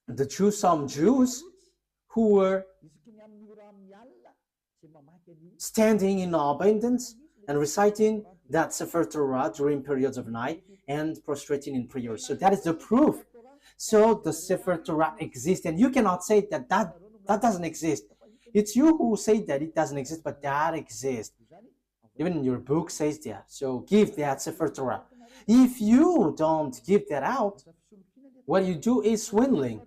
the Jews, some Jews who were standing in abundance and reciting that Sefer Torah during periods of night and prostrating in prayer. So that is the proof. So the Sefer Torah exists, and you cannot say that doesn't exist. It's you who say that it doesn't exist, but that exists. Even in your book says that. So give that Sefer Torah. If you don't give that out, what you do is swindling.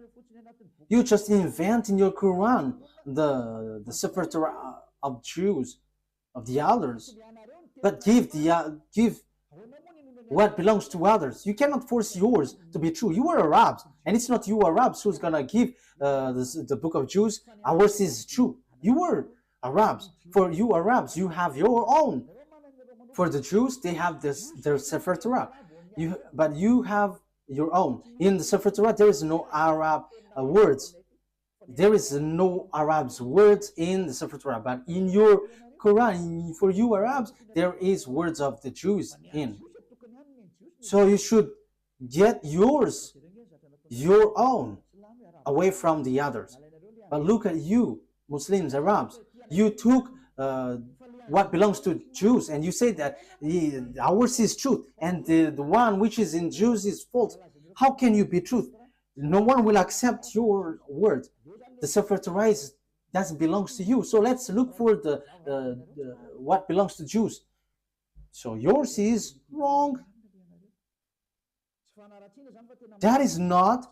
You just invent in your Quran the Sefer Torah of Jews, of the others, but give what belongs to others. You cannot force yours to be true. You are Arabs, and it's not you Arabs who's gonna give the book of Jews. Ours is true. You are Arabs. For you Arabs, you have your own. For the Jews, they have their Sefer Torah. But you have your own. In the Sefer Torah, there is no Arab words. There is no Arabs words in the Sefer Torah, but in your Quran, for you Arabs, there is words of the Jews in. So you should get yours, your own, away from the others. But look at you, Muslims, Arabs. You took what belongs to Jews, and you say that ours is truth, and the one which is in Jews is false. How can you be truth? No one will accept your word. The Sefer Torah doesn't belong to you. So let's look for the what belongs to Jews. So yours is wrong. That is not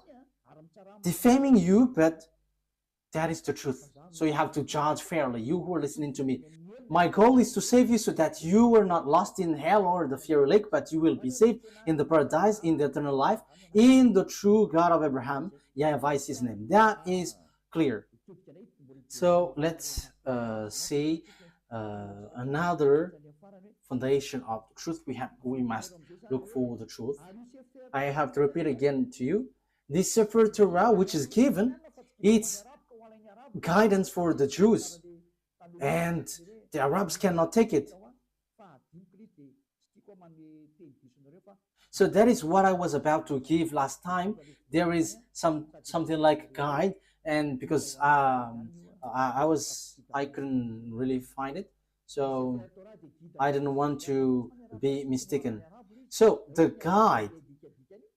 defaming you, but that is the truth. So you have to judge fairly, you who are listening to me. My goal is to save you so that you are not lost in hell or the fiery lake, but you will be saved in the paradise, in the eternal life, in the true God of Abraham. YAHVAH is his name. That is clear. So let's see another foundation of the truth. We must look for the truth. I have to repeat again to you. This Sefer Torah, which is given, it's guidance for the Jews, and the Arabs cannot take it. So that is what I was about to give last time. There is something like guide, and because I couldn't really find it, so I didn't want to be mistaken. So the guide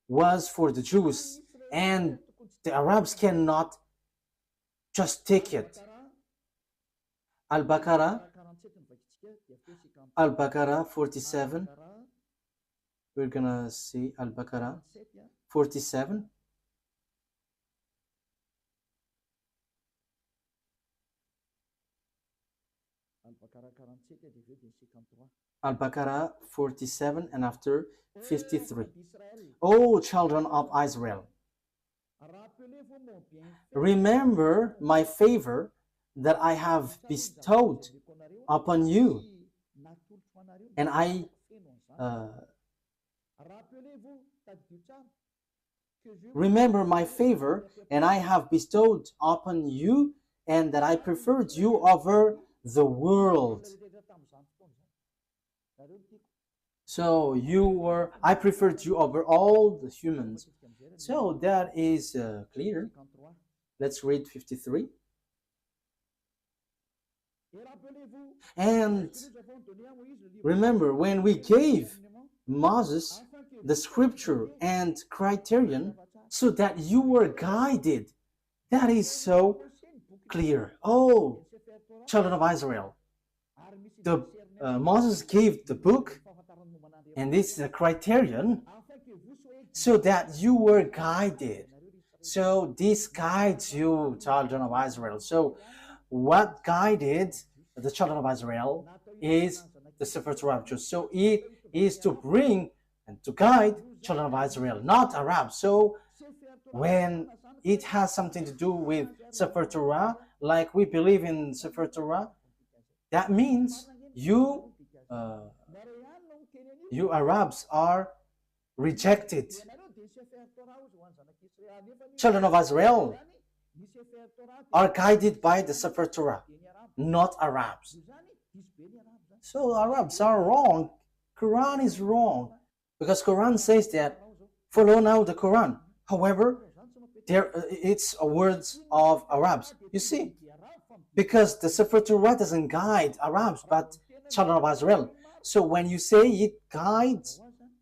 was for the Jews, and the Arabs cannot just take it. Al-Baqarah 47. We're gonna see Al-Baqarah 47. Al-Baqarah 47 and after 53. O children of Israel, remember my favor that I have bestowed upon you, and I remember my favor, and I have bestowed upon you, and that I preferred you over the world. So I preferred you over all the humans. So that is clear. Let's read 53. And remember, when we gave Moses the scripture and criterion so that you were guided, that is so clear. Oh, children of Israel, Moses gave the book, and this is a criterion so that you were guided. So this guides you, children of Israel. So what guided the children of Israel is the Sefer Torah. So it is to bring and to guide children of Israel, not Arabs. So when it has something to do with Sefer Torah, like we believe in Sefer Torah, that means you Arabs are rejected. Children of Israel are guided by the Sefer Torah, not Arabs. So Arabs are wrong. Quran is wrong, because Quran says that follow now the Quran. However, it's words of Arabs. You see, because the Sefer Torah doesn't guide Arabs, but children of Israel. So when you say it guides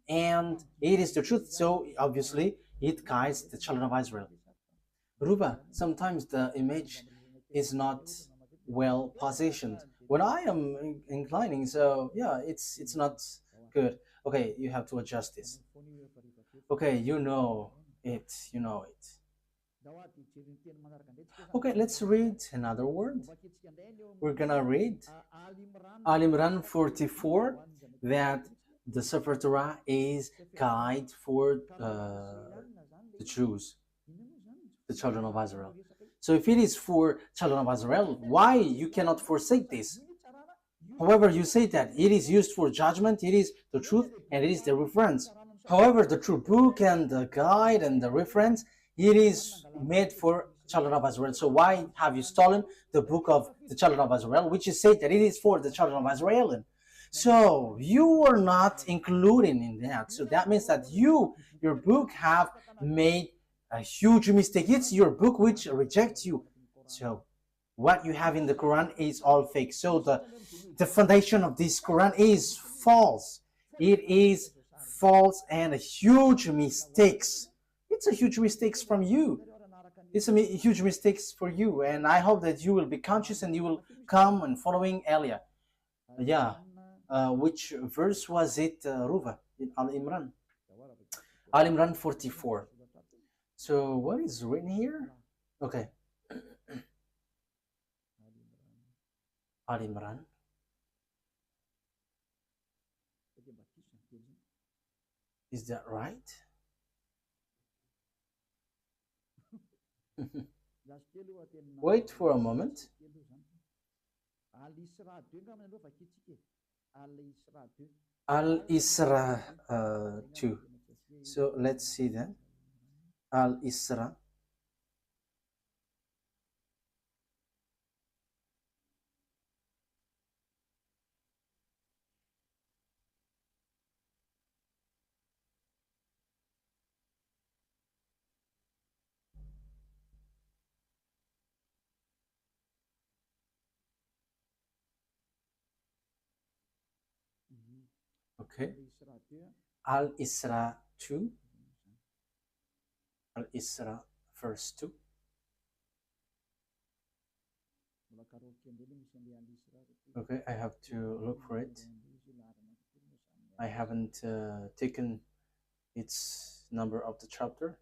and it is the truth, so obviously it guides the children of Israel. Ruba, sometimes the image is not well positioned when I am inclining, so yeah, it's not good. Okay, you have to adjust this. Okay, you know it. Okay, let's read another word. We're gonna read Al Imran 44, that The Sefer Torah is guide for the Jews, the children of Israel. So if it is for children of Israel, why you cannot forsake this? However, you say that it is used for judgment, it is the truth, and it is the reference. However, the true book and the guide and the reference, it is made for children of Israel. So why have you stolen the book of the children of Israel, which is said that it is for the children of Israel? So you are not including in that. So that means that your book have made a huge mistake. It's your book which rejects you. So what you have in the Quran is all fake. So the foundation of this Quran is false. It is false and a huge mistakes. It's a huge mistakes from you. It's a huge mistakes for you. And I hope that you will be conscious and you will come and following Elia. Yeah. Which verse was it, Ruva? In Al-Imran. Al-Imran 44. So what is written here? Okay. Al-Imran. Is that right? Wait for a moment. Al-Isra 2. So let's see then. Al-Isra. Okay. Al-Isra 2. Al-Isra verse 2. Okay, I have to look for it. I haven't taken its number of the chapter.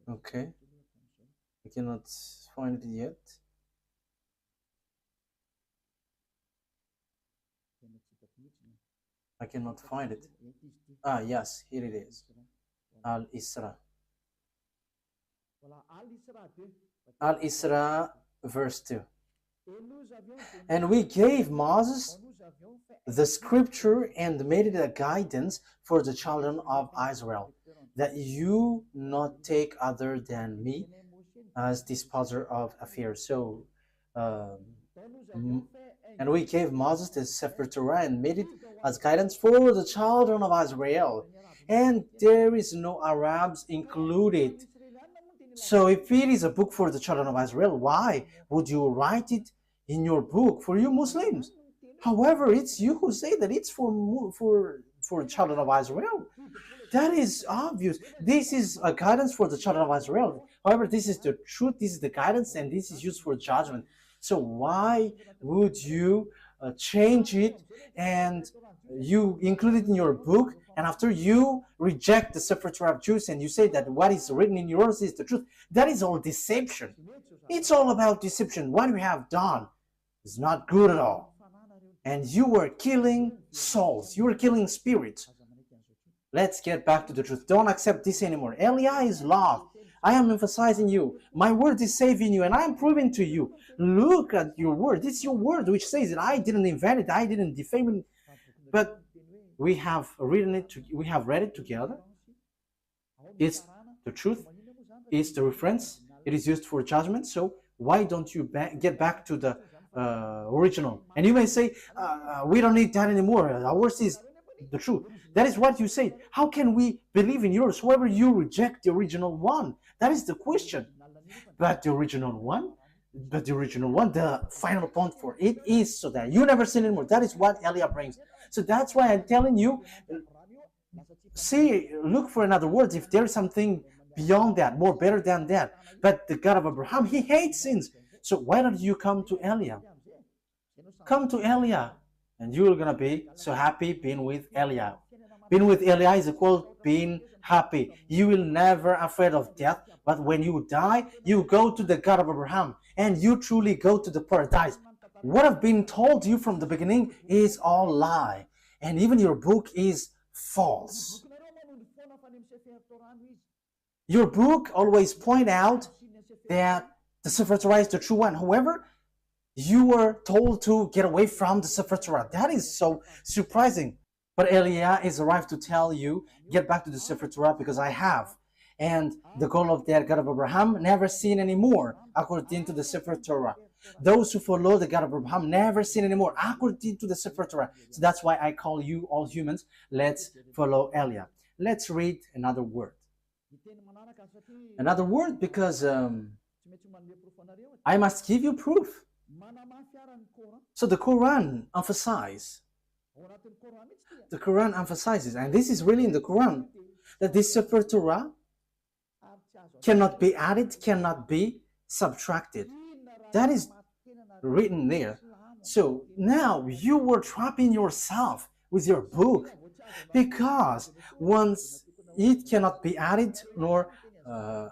Okay, I cannot find it yet. I cannot find it. Ah, yes, here it is. Al-Isra. Al-Isra verse 2. And we gave Moses the scripture and made it a guidance for the children of Israel, that you not take other than me as disposer of affairs. So, and we gave Moses the Sefer Torah and made it as guidance for the children of Israel. And there is no Arabs included. So if it is a book for the children of Israel, why would you write it in your book for you Muslims? However, it's you who say that it's for children of Israel. That is obvious. This is a guidance for the children of Israel. However, this is the truth, this is the guidance, and this is used for judgment. So why would you change it and you include it in your book, and after you reject the Sefer Torah of Jews and you say that what is written in yours is the truth? That is all deception. It's all about deception. What you have done is not good at all. And you were killing souls. You were killing spirits. Let's get back to the truth. Don't accept this anymore. Elia is love. I am emphasizing you. My word is saving you, and I am proving to you. Look at your word. It's your word which says that I didn't invent it. I didn't defame it. But we have written it. We have read it together. It's the truth. It's the reference. It is used for judgment. So why don't you get back to the original? And you may say, we don't need that anymore. Ours is the truth. That is what you say. How can we believe in yours? However, you reject the original one. That is the question. But the original one, the final point for it is so that you never sin anymore. That is what Elia brings. So that's why I'm telling you, see, look for another word if there is something beyond that, more better than that. But the God of Abraham, he hates sins. So why don't you come to Elia? Come to Elia And you're going to be so happy being with Eliah. Being with Eliah is equal being happy. You will never afraid of death, but when you die, you go to the God of Abraham, and you truly go to the paradise. What I've been told you from the beginning is all lie, and even your book is false. Your book always point out that the Sefer Torah is the true one. However, you were told to get away from the Sefer Torah. That is so surprising. But Eliah is arrived to tell you, get back to the Sefer Torah because I have. And the goal of that God of Abraham never seen anymore, according to the Sefer Torah. Those who follow the God of Abraham never sin anymore, according to the Sefer Torah. So that's why I call you all humans, let's follow Eliah. Let's read another word. Another word because I must give you proof. So the Quran emphasizes, and this is really in the Quran, that this Sefer Torah cannot be added, cannot be subtracted. That is written there. So now you were trapping yourself with your book, because once it cannot be added nor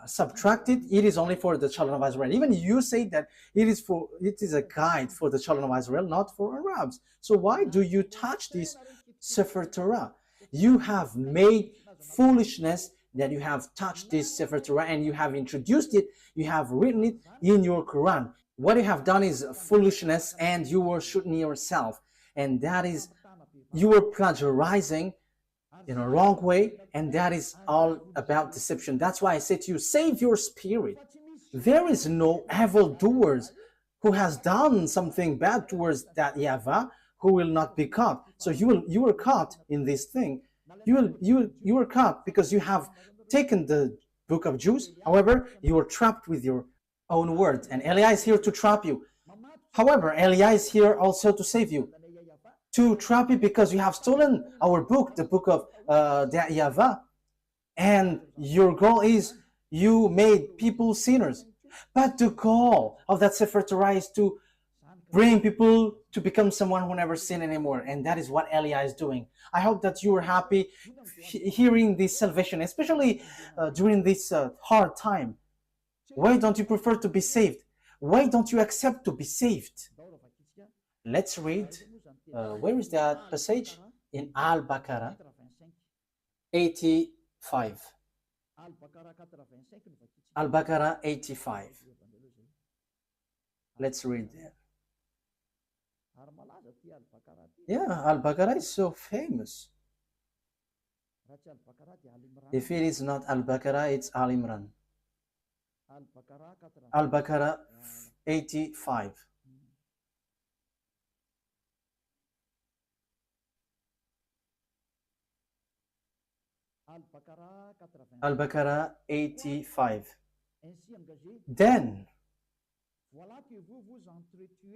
subtracted, it is only for the children of Israel. Even you say that it is a guide for the children of Israel, not for Arabs. So why do you touch this Sefer Torah? You have made foolishness that you have touched this Sefer Torah, and you have introduced it, you have written it in your Quran. What you have done is foolishness, and you were shooting yourself, and that is, you were plagiarizing in a wrong way, and that is all about deception. That's why I say to you, save your spirit. There is no evildoers who has done something bad towards that YAHVAH who will not be caught. So you were caught in this thing. You were caught because you have taken the book of Jews. However, you were trapped with your own words, and Eliah is here to trap you. However, Eliah is here also to save you, to trap you, because you have stolen our book, the book of the YAHVAH, and your goal is you made people sinners. But the goal of that Sefer Torah is to bring people to become someone who never sin anymore, and that is what Eliah is doing. I hope that you are happy hearing this salvation, especially during this hard time. Why don't you prefer to be saved? Why don't you accept to be saved? Let's read. Where is that passage? In Al-Baqarah 85. Al-Baqarah 85. Let's read there. Yeah, Al-Baqarah is so famous. If it is not Al-Baqarah, it's Al-Imran. Al-Baqarah 85. Al-Baqarah 85. Then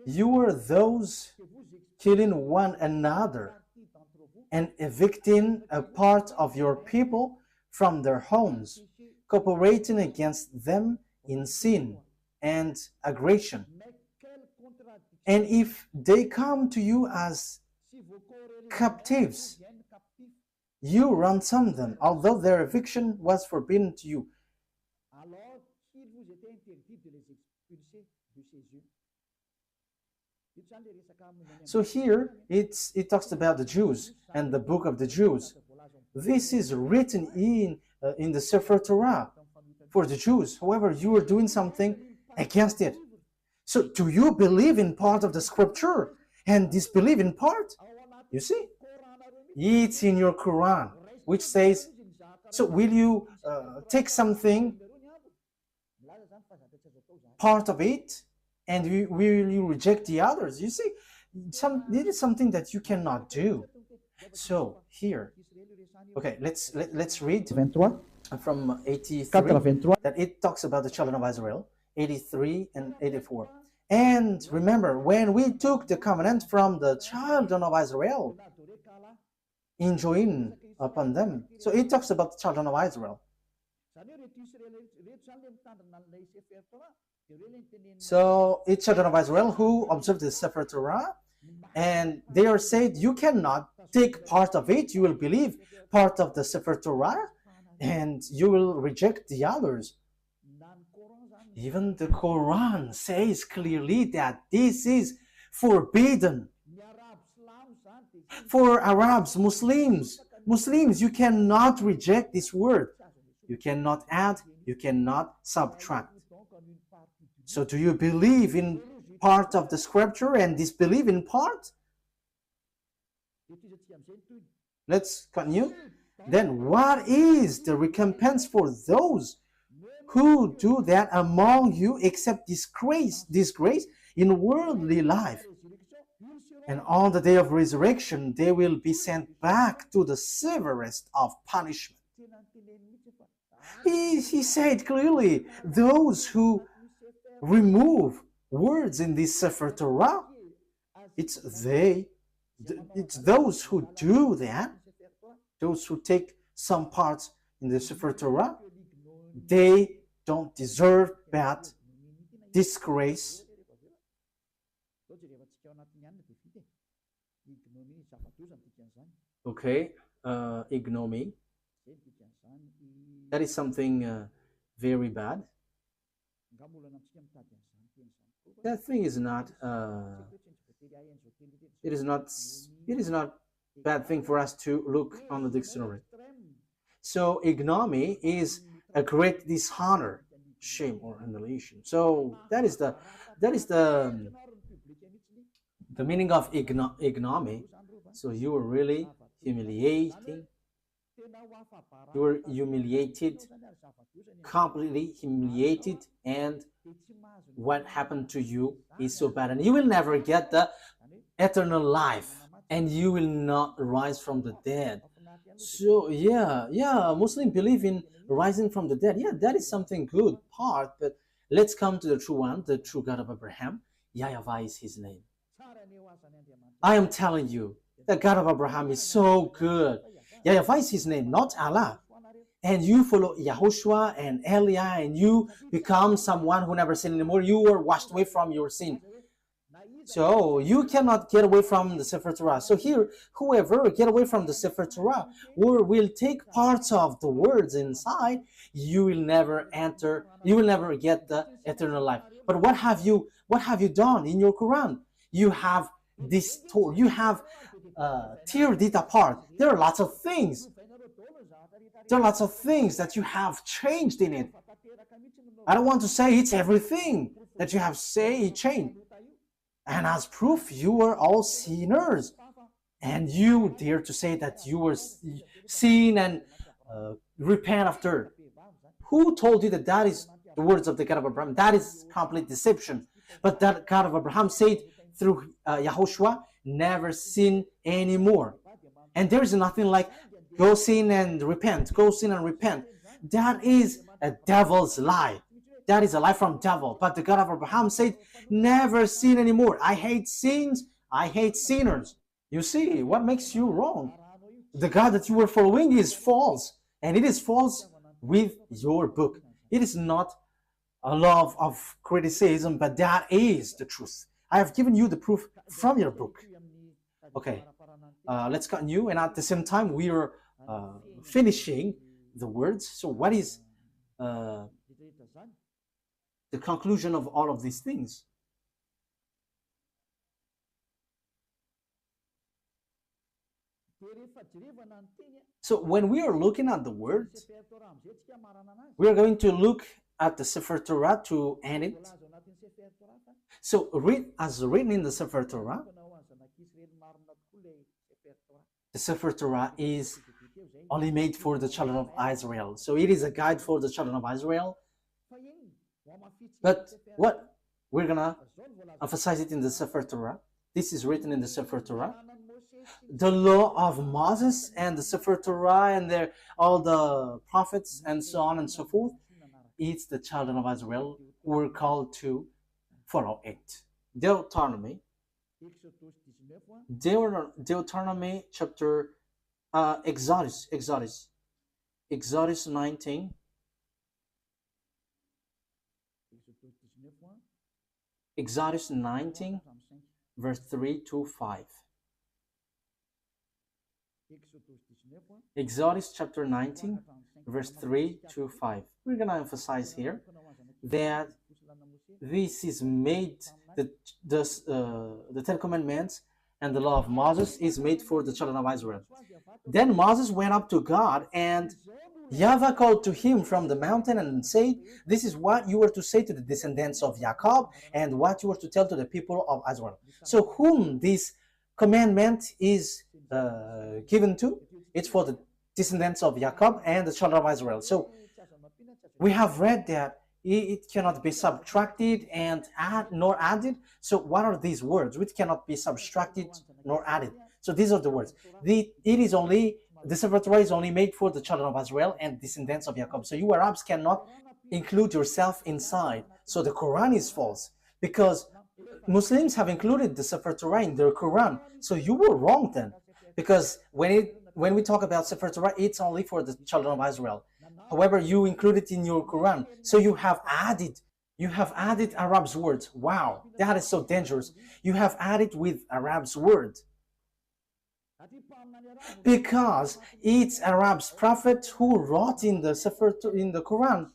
you were those killing one another and evicting a part of your people from their homes, cooperating against them in sin and aggression. And if they come to you as captives, you ransom them, although their eviction was forbidden to you. So here it talks about the Jews and the book of the Jews. This is written in the Sefer Torah for the Jews. However, you are doing something against it. So do you believe in part of the scripture and disbelieve in part? You see, it's in your Quran, which says, so will you take something, part of it, and will you reject the others? You see, it is something that you cannot do. So here, okay, let's read from 83, that it talks about the children of Israel, 83 and 84. And remember, when we took the covenant from the children of Israel, enjoying upon them. So it talks about the children of Israel. So it's children of Israel who observe the Sefer Torah, and they are said you cannot take part of it. You will believe part of the Sefer Torah and you will reject the others. Even the Quran says clearly that this is forbidden. For Arabs, Muslims, you cannot reject this word. You cannot add, you cannot subtract. So do you believe in part of the scripture and disbelieve in part? Let's continue. Then what is the recompense for those who do that among you except disgrace in worldly life? And on the day of resurrection, they will be sent back to the severest of punishment. He said clearly, those who remove words in this Sefer Torah, it's those who do that, those who take some parts in the Sefer Torah, they don't deserve bad disgrace. Okay, ignominy. That is something very bad. That thing is not. It is not bad thing for us to look on the dictionary. So ignominy is a great dishonor, shame, or humiliation. So that is the meaning of ignominy. So you were really humiliating. You were humiliated, completely humiliated, and what happened to you is so bad, and you will never get the eternal life, and you will not rise from the dead. So yeah, Muslims believe in rising from the dead. Yeah, that is something good part, but let's come to the true one, the true God of Abraham. YAHVAH is his name. I am telling you, the God of Abraham is so good. YAHVAH is his name, not Allah. And you follow YAHOSHUAH and Eliah, and you become someone who never sinned anymore. You were washed away from your sin. So you cannot get away from the Sefer Torah. So here, whoever get away from the Sefer Torah or will take parts of the words inside, you will never enter, you will never get the eternal life. But what have you done in your Quran? You have distorted, you have teared it apart. There are lots of things. There are lots of things that you have changed in it. I don't want to say it's everything that you have changed. And as proof, you were all sinners. And you dare to say that you were sin and repent after. Who told you that that is the words of the God of Abraham? That is complete deception. But that God of Abraham said through YAHOSHUAH, never sin anymore. And there is nothing like go sin and repent, go sin and repent. That is a devil's lie. That is a lie from devil. But the God of Abraham said, never sin anymore. I hate sins. I hate sinners. You see, what makes you wrong? The God that you were following is false. And it is false with your book. It is not a love of criticism, but that is the truth. I have given you the proof from your book. Okay, let's continue. And at the same time, we are finishing the words. So what is the conclusion of all of these things? So when we are looking at the words, we are going to look at the Sefer Torah to end it. So as written in the Sefer Torah, the Sefer Torah is only made for the children of Israel. So it is a guide for the children of Israel. But what we're gonna emphasize it in the Sefer Torah. This is written in the Sefer Torah. The law of Moses and the Sefer Torah and all the prophets and so on and so forth. It's the children of Israel who are called to follow it. Deuteronomy chapter Exodus 19. Exodus 19 verse 3 to 5. Exodus chapter 19, verse 3 to 5. We're going to emphasize here that this is made, the Ten Commandments and the law of Moses is made for the children of Israel. Then Moses went up to God, and YAHVAH called to him from the mountain and said, "This is what you were to say to the descendants of Jacob, and what you were to tell to the people of Israel." So whom this commandment is given to? It's for the descendants of Jacob and the children of Israel. So we have read that it cannot be subtracted and nor added. So what are these words? Which cannot be subtracted nor added. So these are the words. The Sefer Torah is only made for the children of Israel and descendants of Jacob. So you Arabs cannot include yourself inside. So the Quran is false, because Muslims have included the Sefer Torah in their Quran. So you were wrong then, because when we talk about Sefer Torah, it's only for the children of Israel. However, you include it in your Quran. So you have added Arab's words. Wow, that is so dangerous. You have added with Arab's words, because it's Arab's prophet who wrote in the Quran.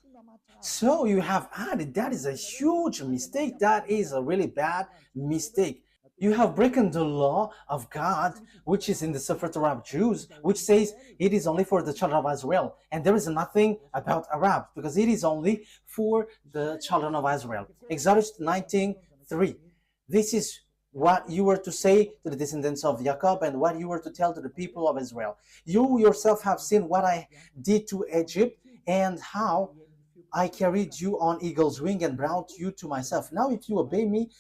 So you have added. That is a huge mistake. That is a really bad mistake. You have broken the law of God, which is in the Sefer Torah of Jews, which says it is only for the children of Israel. And there is nothing about Arabs, because it is only for the children of Israel. Exodus 19:3. This is what you were to say to the descendants of Jacob, and what you were to tell to the people of Israel. You yourself have seen what I did to Egypt, and how I carried you on eagle's wing and brought you to myself. Now if you obey me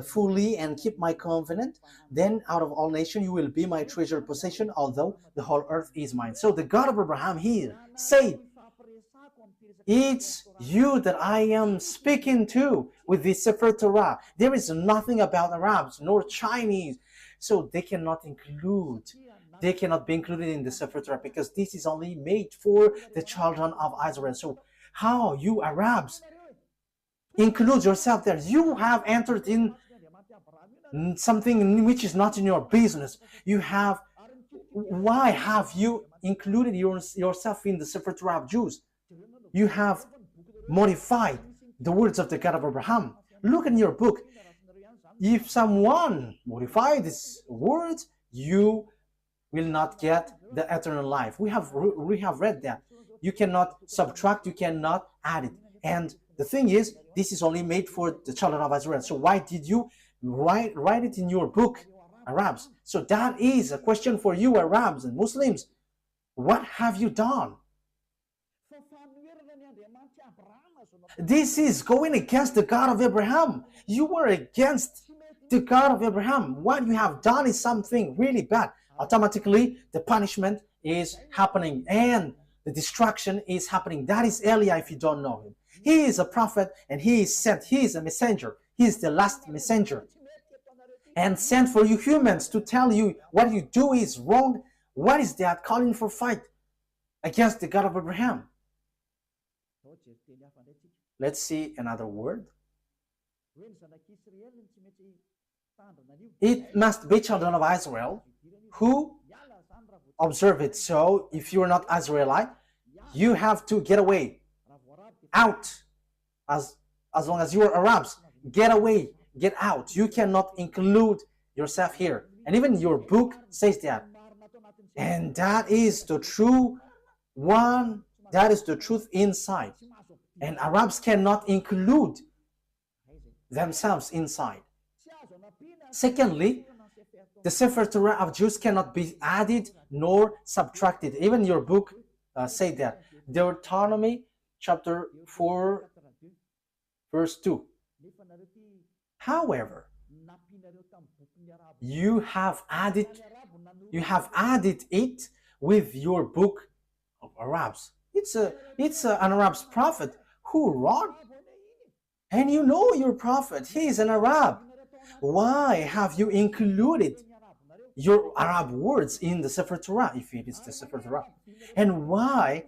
fully and keep my covenant, then out of all nations you will be my treasured possession, although the whole earth is mine. So the God of Abraham here said, it's you that I am speaking to with the Sefer Torah. There is nothing about Arabs nor Chinese. So they cannot be included in the Sefer Torah, because this is only made for the children of Israel. So how you Arabs include yourself there? You have entered in something which is not in your business. Why have you included yourself in the Sefer Torah of Jews? You have modified the words of the God of Abraham. Look in your book. If someone modifies these words, you will not get the eternal life. We have read that. You cannot subtract, you cannot add it. And the thing is, this is only made for the children of Israel. So why did you write it in your book, Arabs? So that is a question for you, Arabs and Muslims. What have you done? This is going against the God of Abraham. You were against the God of Abraham. What you have done is something really bad. Automatically, the punishment is happening, and the destruction is happening. That is Elia, if you don't know him. He is a prophet, and he is sent. He is a messenger. He is the last messenger, and sent for you humans to tell you what you do is wrong. What is that? Calling for fight against the God of Abraham. Let's see another word. It must be children of Israel who observe it. So if you're not Israelite, you have to get away, out. As long as you are Arabs, get away, get out. You cannot include yourself here. And even your book says that. And that is the true one. That is the truth inside. And Arabs cannot include themselves inside. Secondly, the Sefer Torah of Jews cannot be added nor subtracted. Even your book say that. Deuteronomy chapter 4 verse 2. However, you have added it with your book of Arabs. It's an Arab's prophet who wrote, and you know your prophet, he is an Arab. Why have you included your Arab words in the Sefer Torah, if it is the Sefer Torah? And why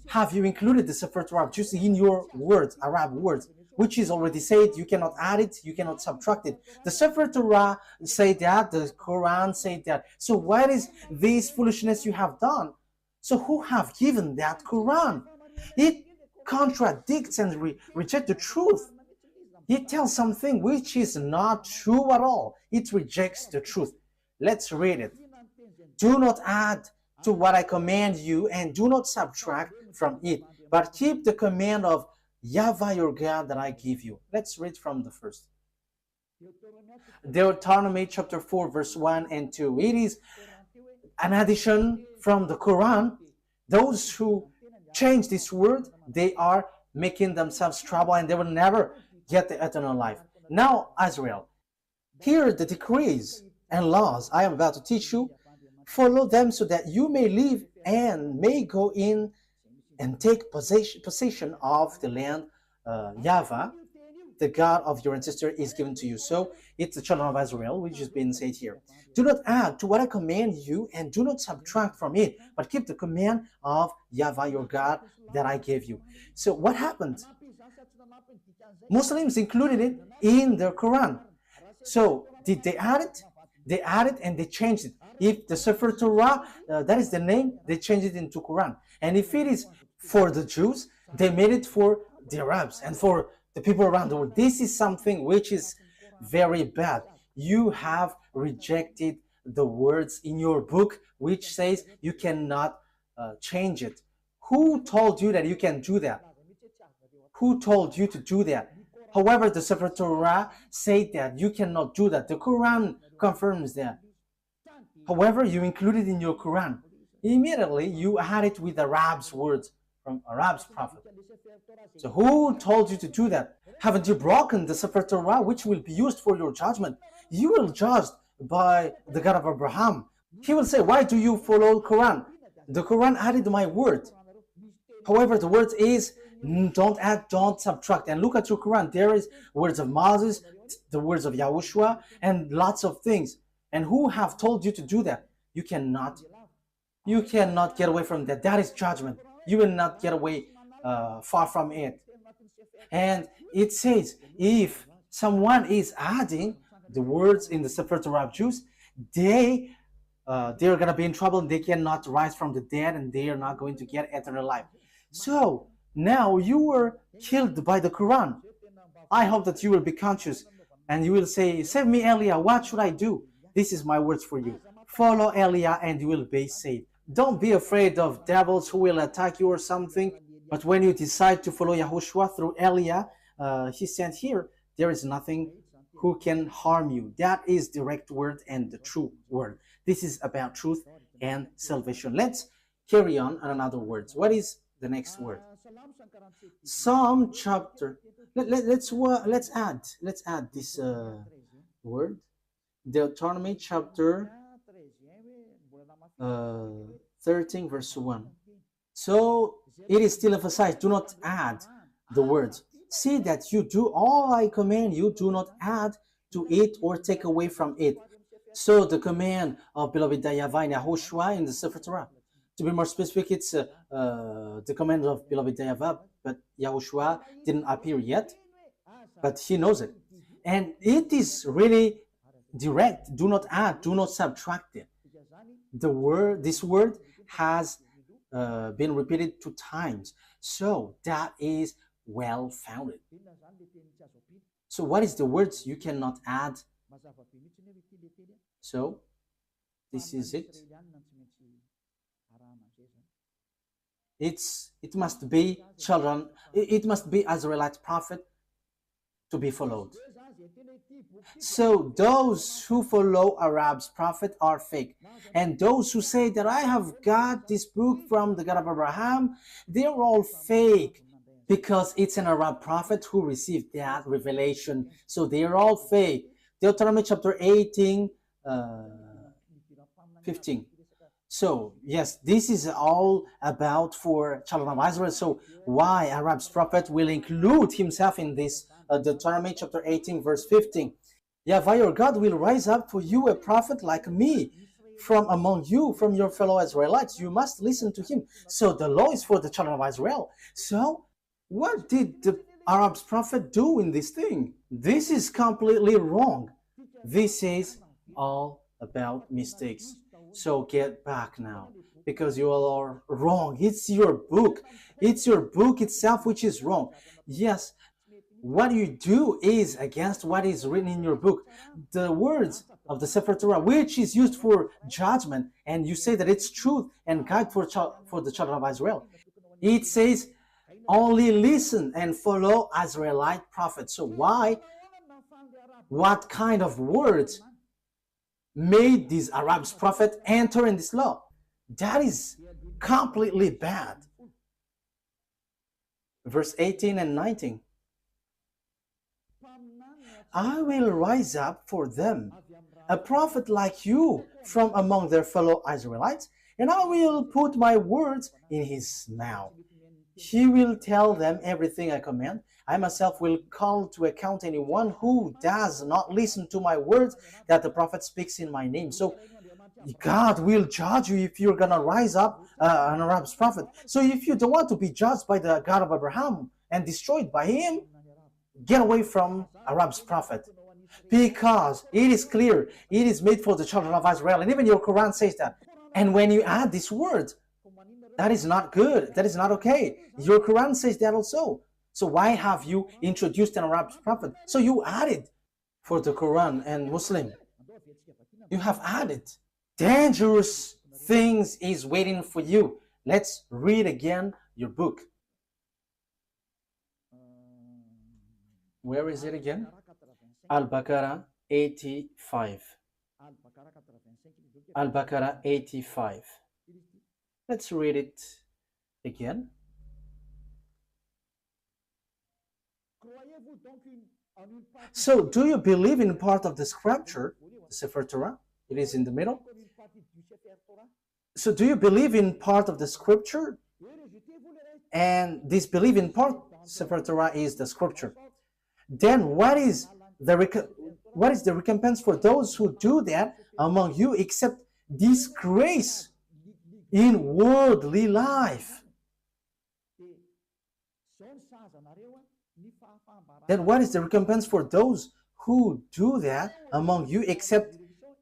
have you included the Sefer Torah just in your words, Arab words? which is already said. You cannot add it, you cannot subtract it. The Sefer Torah say that, the Quran say that. So what is this foolishness you have done? So who have given that Quran? It contradicts and rejects the truth. It tells something which is not true at all. It rejects the truth. Let's read it. Do not add to what I command you, and do not subtract from it, but keep the command of YAHVAH your God that I give you. Let's read from the first. Deuteronomy chapter 4 verse 1 and 2. It is an addition from the Quran. Those who change this word, they are making themselves trouble, and they will never get the eternal life. Now, Israel, hear the decrees and laws I am about to teach you. Follow them so that you may live and may go in and take possession of the land YAHVAH, the God of your ancestor, is given to you. So it's the children of Israel, which has been said here. Do not add to what I command you, and do not subtract from it, but keep the command of YAHVAH your God that I gave you. So what happened? Muslims included it in their Quran. So did they add it? They added and they changed it. If the Sefer Torah, that is the name, they changed it into Quran. And if it is for the Jews, they made it for the Arabs and for the people around the world. This is something which is very bad. You have rejected the words in your book which says you cannot change it. Who told you that you can do that? Who told you to do that? However, the Sefer Torah said that you cannot do that. The Quran confirms that. However, you include it in your Quran. Immediately, you add it with Arab's words from Arab's prophet. So who told you to do that? Haven't you broken the Sefer Torah, which will be used for your judgment? You will judge by the God of Abraham. He will say, why do you follow Quran? The Quran added my word. However, the word is, don't add, don't subtract. And look at your Quran. There is words of Moses, the words of YAHOSHUAH, and lots of things. And who have told you to do that? You cannot get away from that. That is judgment. You will not get away far from it. And it says, if someone is adding the words in the Sefer Torah of Jews, they're going to be in trouble. They cannot rise from the dead, and they are not going to get eternal life. So now you were killed by the Quran. I hope that you will be conscious and you will say, save me, Elia, what should I do? This is my words for you. Follow Elia and you will be saved. Don't be afraid of devils who will attack you or something. But when you decide to follow YAHOSHUAH through Elia, he said here, there is nothing who can harm you. That is direct word and the true word. This is about truth and salvation. Let's carry on another words. What is the next word? Psalm chapter. Let's add this word. Deuteronomy chapter 13 verse 1. So it is still emphasized, do not add the words. See that you do all I command you, do not add to it or take away from it. So the command of beloved YAHVAH and YAHOSHUAH in the Sefer Torah. To be more specific, it's the command of beloved YAHVAH, but YAHOSHUAH didn't appear yet, but he knows it. And it is really direct. Do not add, do not subtract it. This word has been repeated 2 times. So that is well founded. So what is the words you cannot add? So this is it. It must be children, it must be Israelite prophet to be followed. So those who follow Arab's prophet are fake. And those who say that I have got this book from the God of Abraham, they're all fake. Because it's an Arab prophet who received that revelation. So they're all fake. Deuteronomy chapter 18, 15. So, yes, this is all about for children of Israel. So, why Arab's prophet will include himself in this Deuteronomy chapter 18, verse 15. YAHVAH your God will rise up for you a prophet like me from among you, from your fellow Israelites. You must listen to him. So, the law is for the children of Israel. So, what did the Arab's prophet doing this thing? This is completely wrong. This is all about mistakes. So get back now, because you all are wrong. It's your book. It's your book itself which is wrong. Yes, what you do is against what is written in your book. The words of the Sefer Torah, which is used for judgment, and you say that it's truth and guide for the children of Israel. It says, only listen and follow Israelite prophets. So why? What kind of words made these Arabs prophet enter in this law? That is completely bad. Verse 18 and 19. I will rise up for them a prophet like you from among their fellow Israelites, and I will put my words in his mouth. He will tell them everything I command. I myself will call to account anyone who does not listen to my words that the prophet speaks in my name. So God will judge you if you're going to rise up an Arab's prophet. So if you don't want to be judged by the God of Abraham and destroyed by him, get away from Arab's prophet. Because it is clear, it is made for the children of Israel. And even your Quran says that. And when you add this word, that is not good. That is not okay. Your Quran says that also. So why have you introduced an Arab prophet? So you added for the Quran and Muslim. You have added. Dangerous things is waiting for you. Let's read again your book. Where is it again? Al-Baqarah 85. Al-Baqarah 85. Let's read it again. So, do you believe in part of the scripture, the Sefer Torah? It is in the middle. So, do you believe in part of the scripture? And this belief in part, Sefer Torah, is the scripture. Then, what is the recompense for those who do that among you, except disgrace in worldly life? Then what is the recompense for those who do that among you, except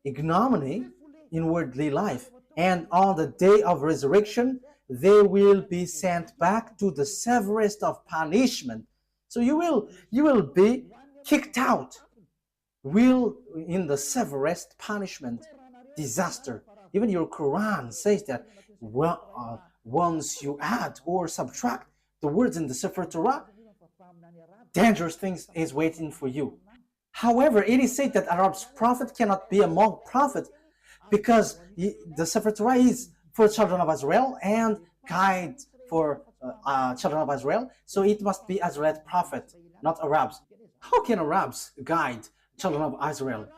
ignominy in worldly life? And on the day of resurrection, they will be sent back to the severest of punishment. So you will be kicked out. In the severest punishment, disaster. Even your Quran says that once you add or subtract the words in the Sefer Torah, dangerous things is waiting for you. However, it is said that Arab's prophet cannot be among prophets because the Sefer Torah is for children of Israel and guide for children of Israel. So it must be Israelite prophet, not Arabs. How can Arabs guide children of Israel?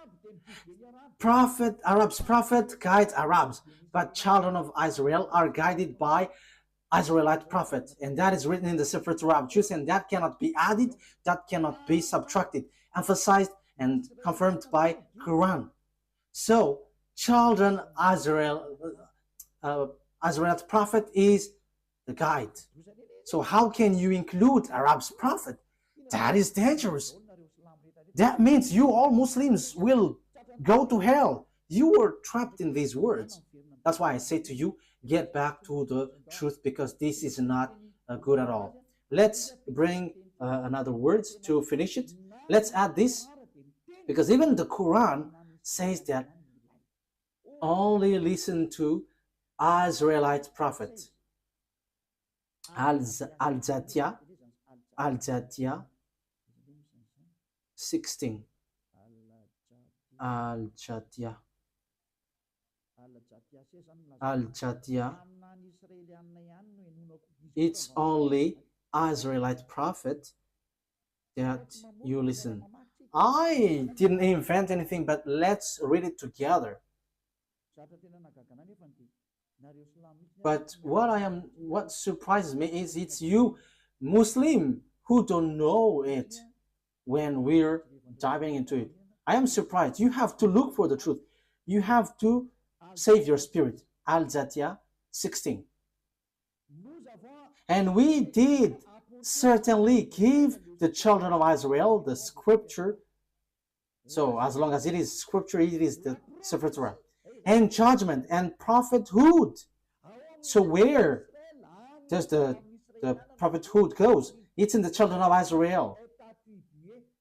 Arab's prophet guides Arabs, but children of Israel are guided by Israelite prophet, and that is written in the Sefer Torah of Jews, and that cannot be added, that cannot be subtracted, emphasized and confirmed by Quran. So, children Israelite prophet is the guide. So how can you include Arab's prophet? That is dangerous. That means you all Muslims will go to hell. You were trapped in these words. That's why I say to you, get back to the truth, because this is not good at all. Let's bring another words to finish it. Let's add this, because even the Quran says that only listen to Israelite prophet. Al-Jatiyah 16. Al-Jatiyah. It's only Israelite prophet that you listen. I didn't invent anything, but let's read it together. But what surprises me is it's you Muslim who don't know it when we're diving into it. I am surprised. You have to look for the truth. You have to save your spirit. Al-Jatiyah 16. And we did certainly give the children of Israel, the scripture. So as long as it is scripture, it is the Sefer Torah. And judgment and prophethood. So where does the prophethood goes? It's in the children of Israel.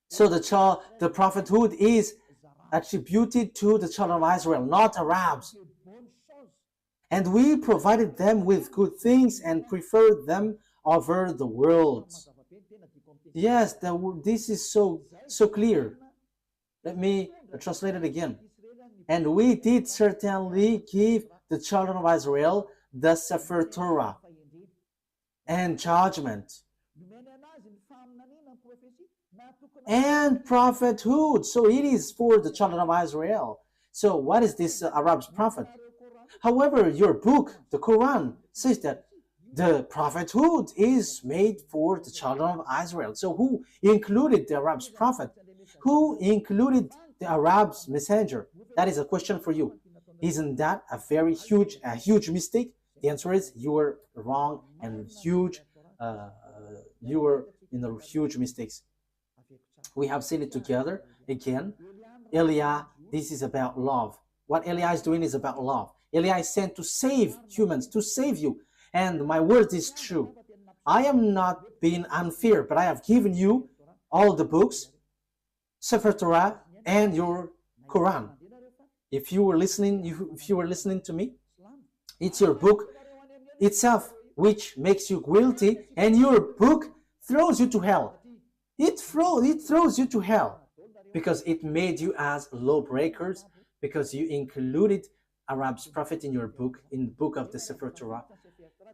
So the prophethood is attributed to the children of Israel, not Arabs. And we provided them with good things and preferred them over the world. Yes, this is so clear. Let me translate it again. And we did certainly give the children of Israel the Sefer Torah and judgment and prophethood. So it is for the children of Israel. So what is this Arab's prophet? However, your book, the Quran, says that the prophethood is made for the children of Israel. So who included the Arab's prophet? Who included the Arab's messenger? That is a question for you. Isn't that a very huge mistake? The answer is you were wrong and huge. You were in the huge mistakes. We have seen it together again. Eliah, this is about love. What Eliah is doing is about love. Eliah is sent to save humans, to save you. And my word is true. I am not being unfair, but I have given you all the books, Sefer Torah, and your Quran. If you were listening to me, it's your book itself which makes you guilty, and your book throws you to hell. It throws you to hell because it made you as lawbreakers, because you included Arab's prophet in your book, in the book of the Sefer Torah.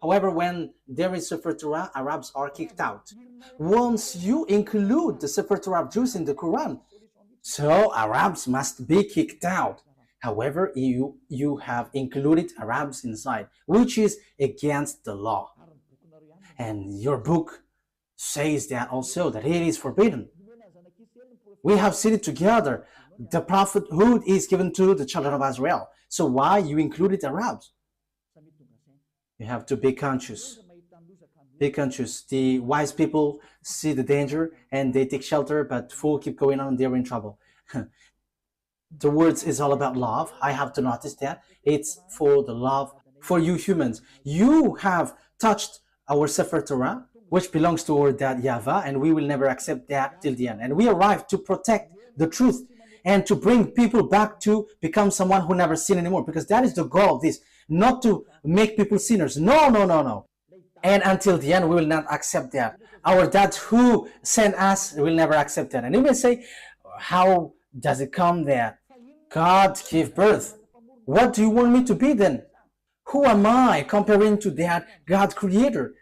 However, when there is Sefer Torah, Arabs are kicked out. Once you include the Sefer Torah of Jews in the Quran, so Arabs must be kicked out. However, you have included Arabs inside, which is against the law. And your book says that also, that it is forbidden. We have seen it together. The prophethood is given to the children of Israel. So why you included Arabs? You have to be conscious. Be conscious. The wise people see the danger and they take shelter, but fools keep going on, they're in trouble. The words is all about love. I have to notice that. It's for the love for you humans. You have touched our Sefer Torah, which belongs to our dad YAHVAH, and we will never accept that till the end. And we arrived to protect the truth and to bring people back to become someone who never sin anymore, because that is the goal of this, not to make people sinners. No. And until the end, we will not accept that. Our dad who sent us will never accept that. And you may say, how does it come that God gave birth? What do you want me to be then? Who am I comparing to that God creator?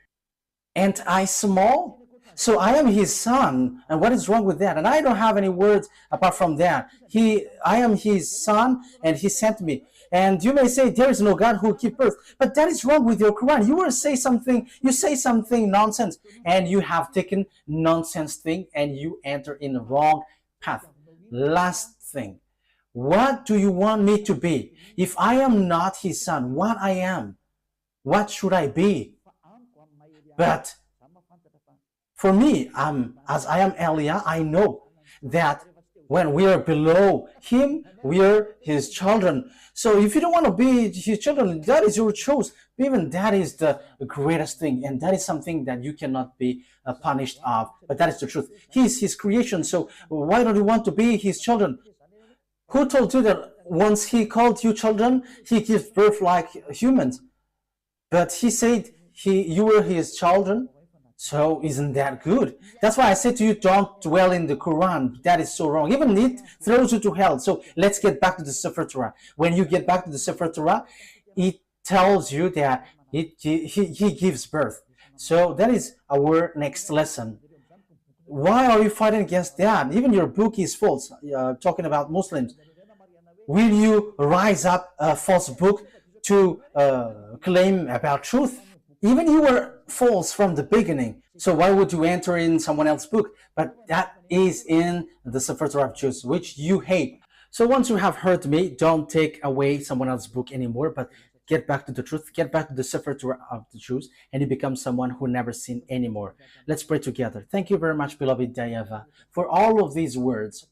Ain't I small? So I am his son, and what is wrong with that? And I don't have any words apart from that. I am his son, and he sent me. And you may say there is no God who will give birth, but that is wrong with your Quran. You say something nonsense, and you have taken nonsense thing, and you enter in the wrong path. Last thing, what do you want me to be? If I am not his son, what I am? What should I be? But for me, as I am Eliah, I know that when we are below him, we are his children. So if you don't want to be his children, that is your choice. Even that is the greatest thing, and that is something that you cannot be punished of. But that is the truth. He is his creation, so why don't you want to be his children? Who told you that once he called you children, he gives birth like humans? But he said you were his children. So isn't that good? That's why I said to you, don't dwell in the Quran. That is so wrong. Even it throws you to hell. So let's get back to the Sefer Torah. When you get back to the Sefer Torah, it tells you that he gives birth. So that is our next lesson. Why are you fighting against that? Even your book is false, talking about Muslims. Will you rise up a false book to claim about truth? Even you were false from the beginning, so why would you enter in someone else's book? But that is in the Sefer Torah of Jews, which you hate. So once you have heard me, don't take away someone else's book anymore, but get back to the truth, get back to the Sefer Torah of the Jews, and you become someone who never sinned anymore. Let's pray together. Thank you very much, beloved YAHVAH, for all of these words.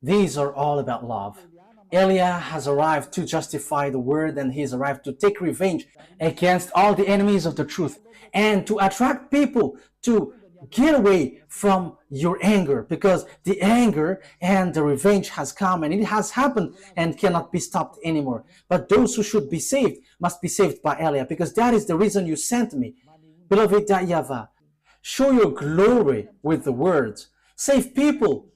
These are all about love. Eliah has arrived to justify the word, and he has arrived to take revenge against all the enemies of the truth and to attract people to get away from your anger, because the anger and the revenge has come, and it has happened and cannot be stopped anymore. But those who should be saved must be saved by Eliah, because that is the reason you sent me. Beloved YAHVAH, show your glory with the words. Save people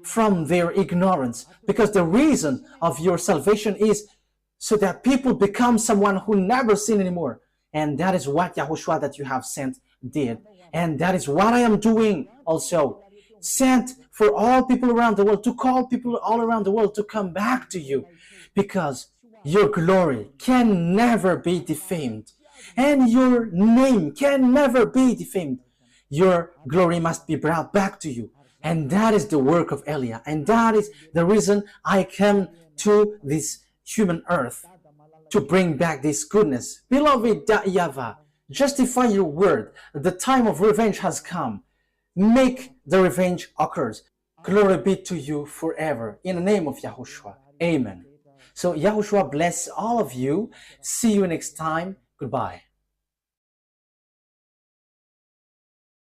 from their ignorance, because the reason of your salvation is so that people become someone who never sin anymore. And that is what YAHOSHUAH that you have sent did. And that is what I am doing also. Sent for all people around the world, to call people all around the world to come back to you, because your glory can never be defamed, and your name can never be defamed. Your glory must be brought back to you. And that is the work of Eliah. And that is the reason I came to this human earth, to bring back this goodness. Beloved YAHVAH, justify your word. The time of revenge has come. Make the revenge occur. Glory be to you forever. In the name of YAHOSHUAH. Amen. So YAHOSHUAH bless all of you. See you next time. Goodbye.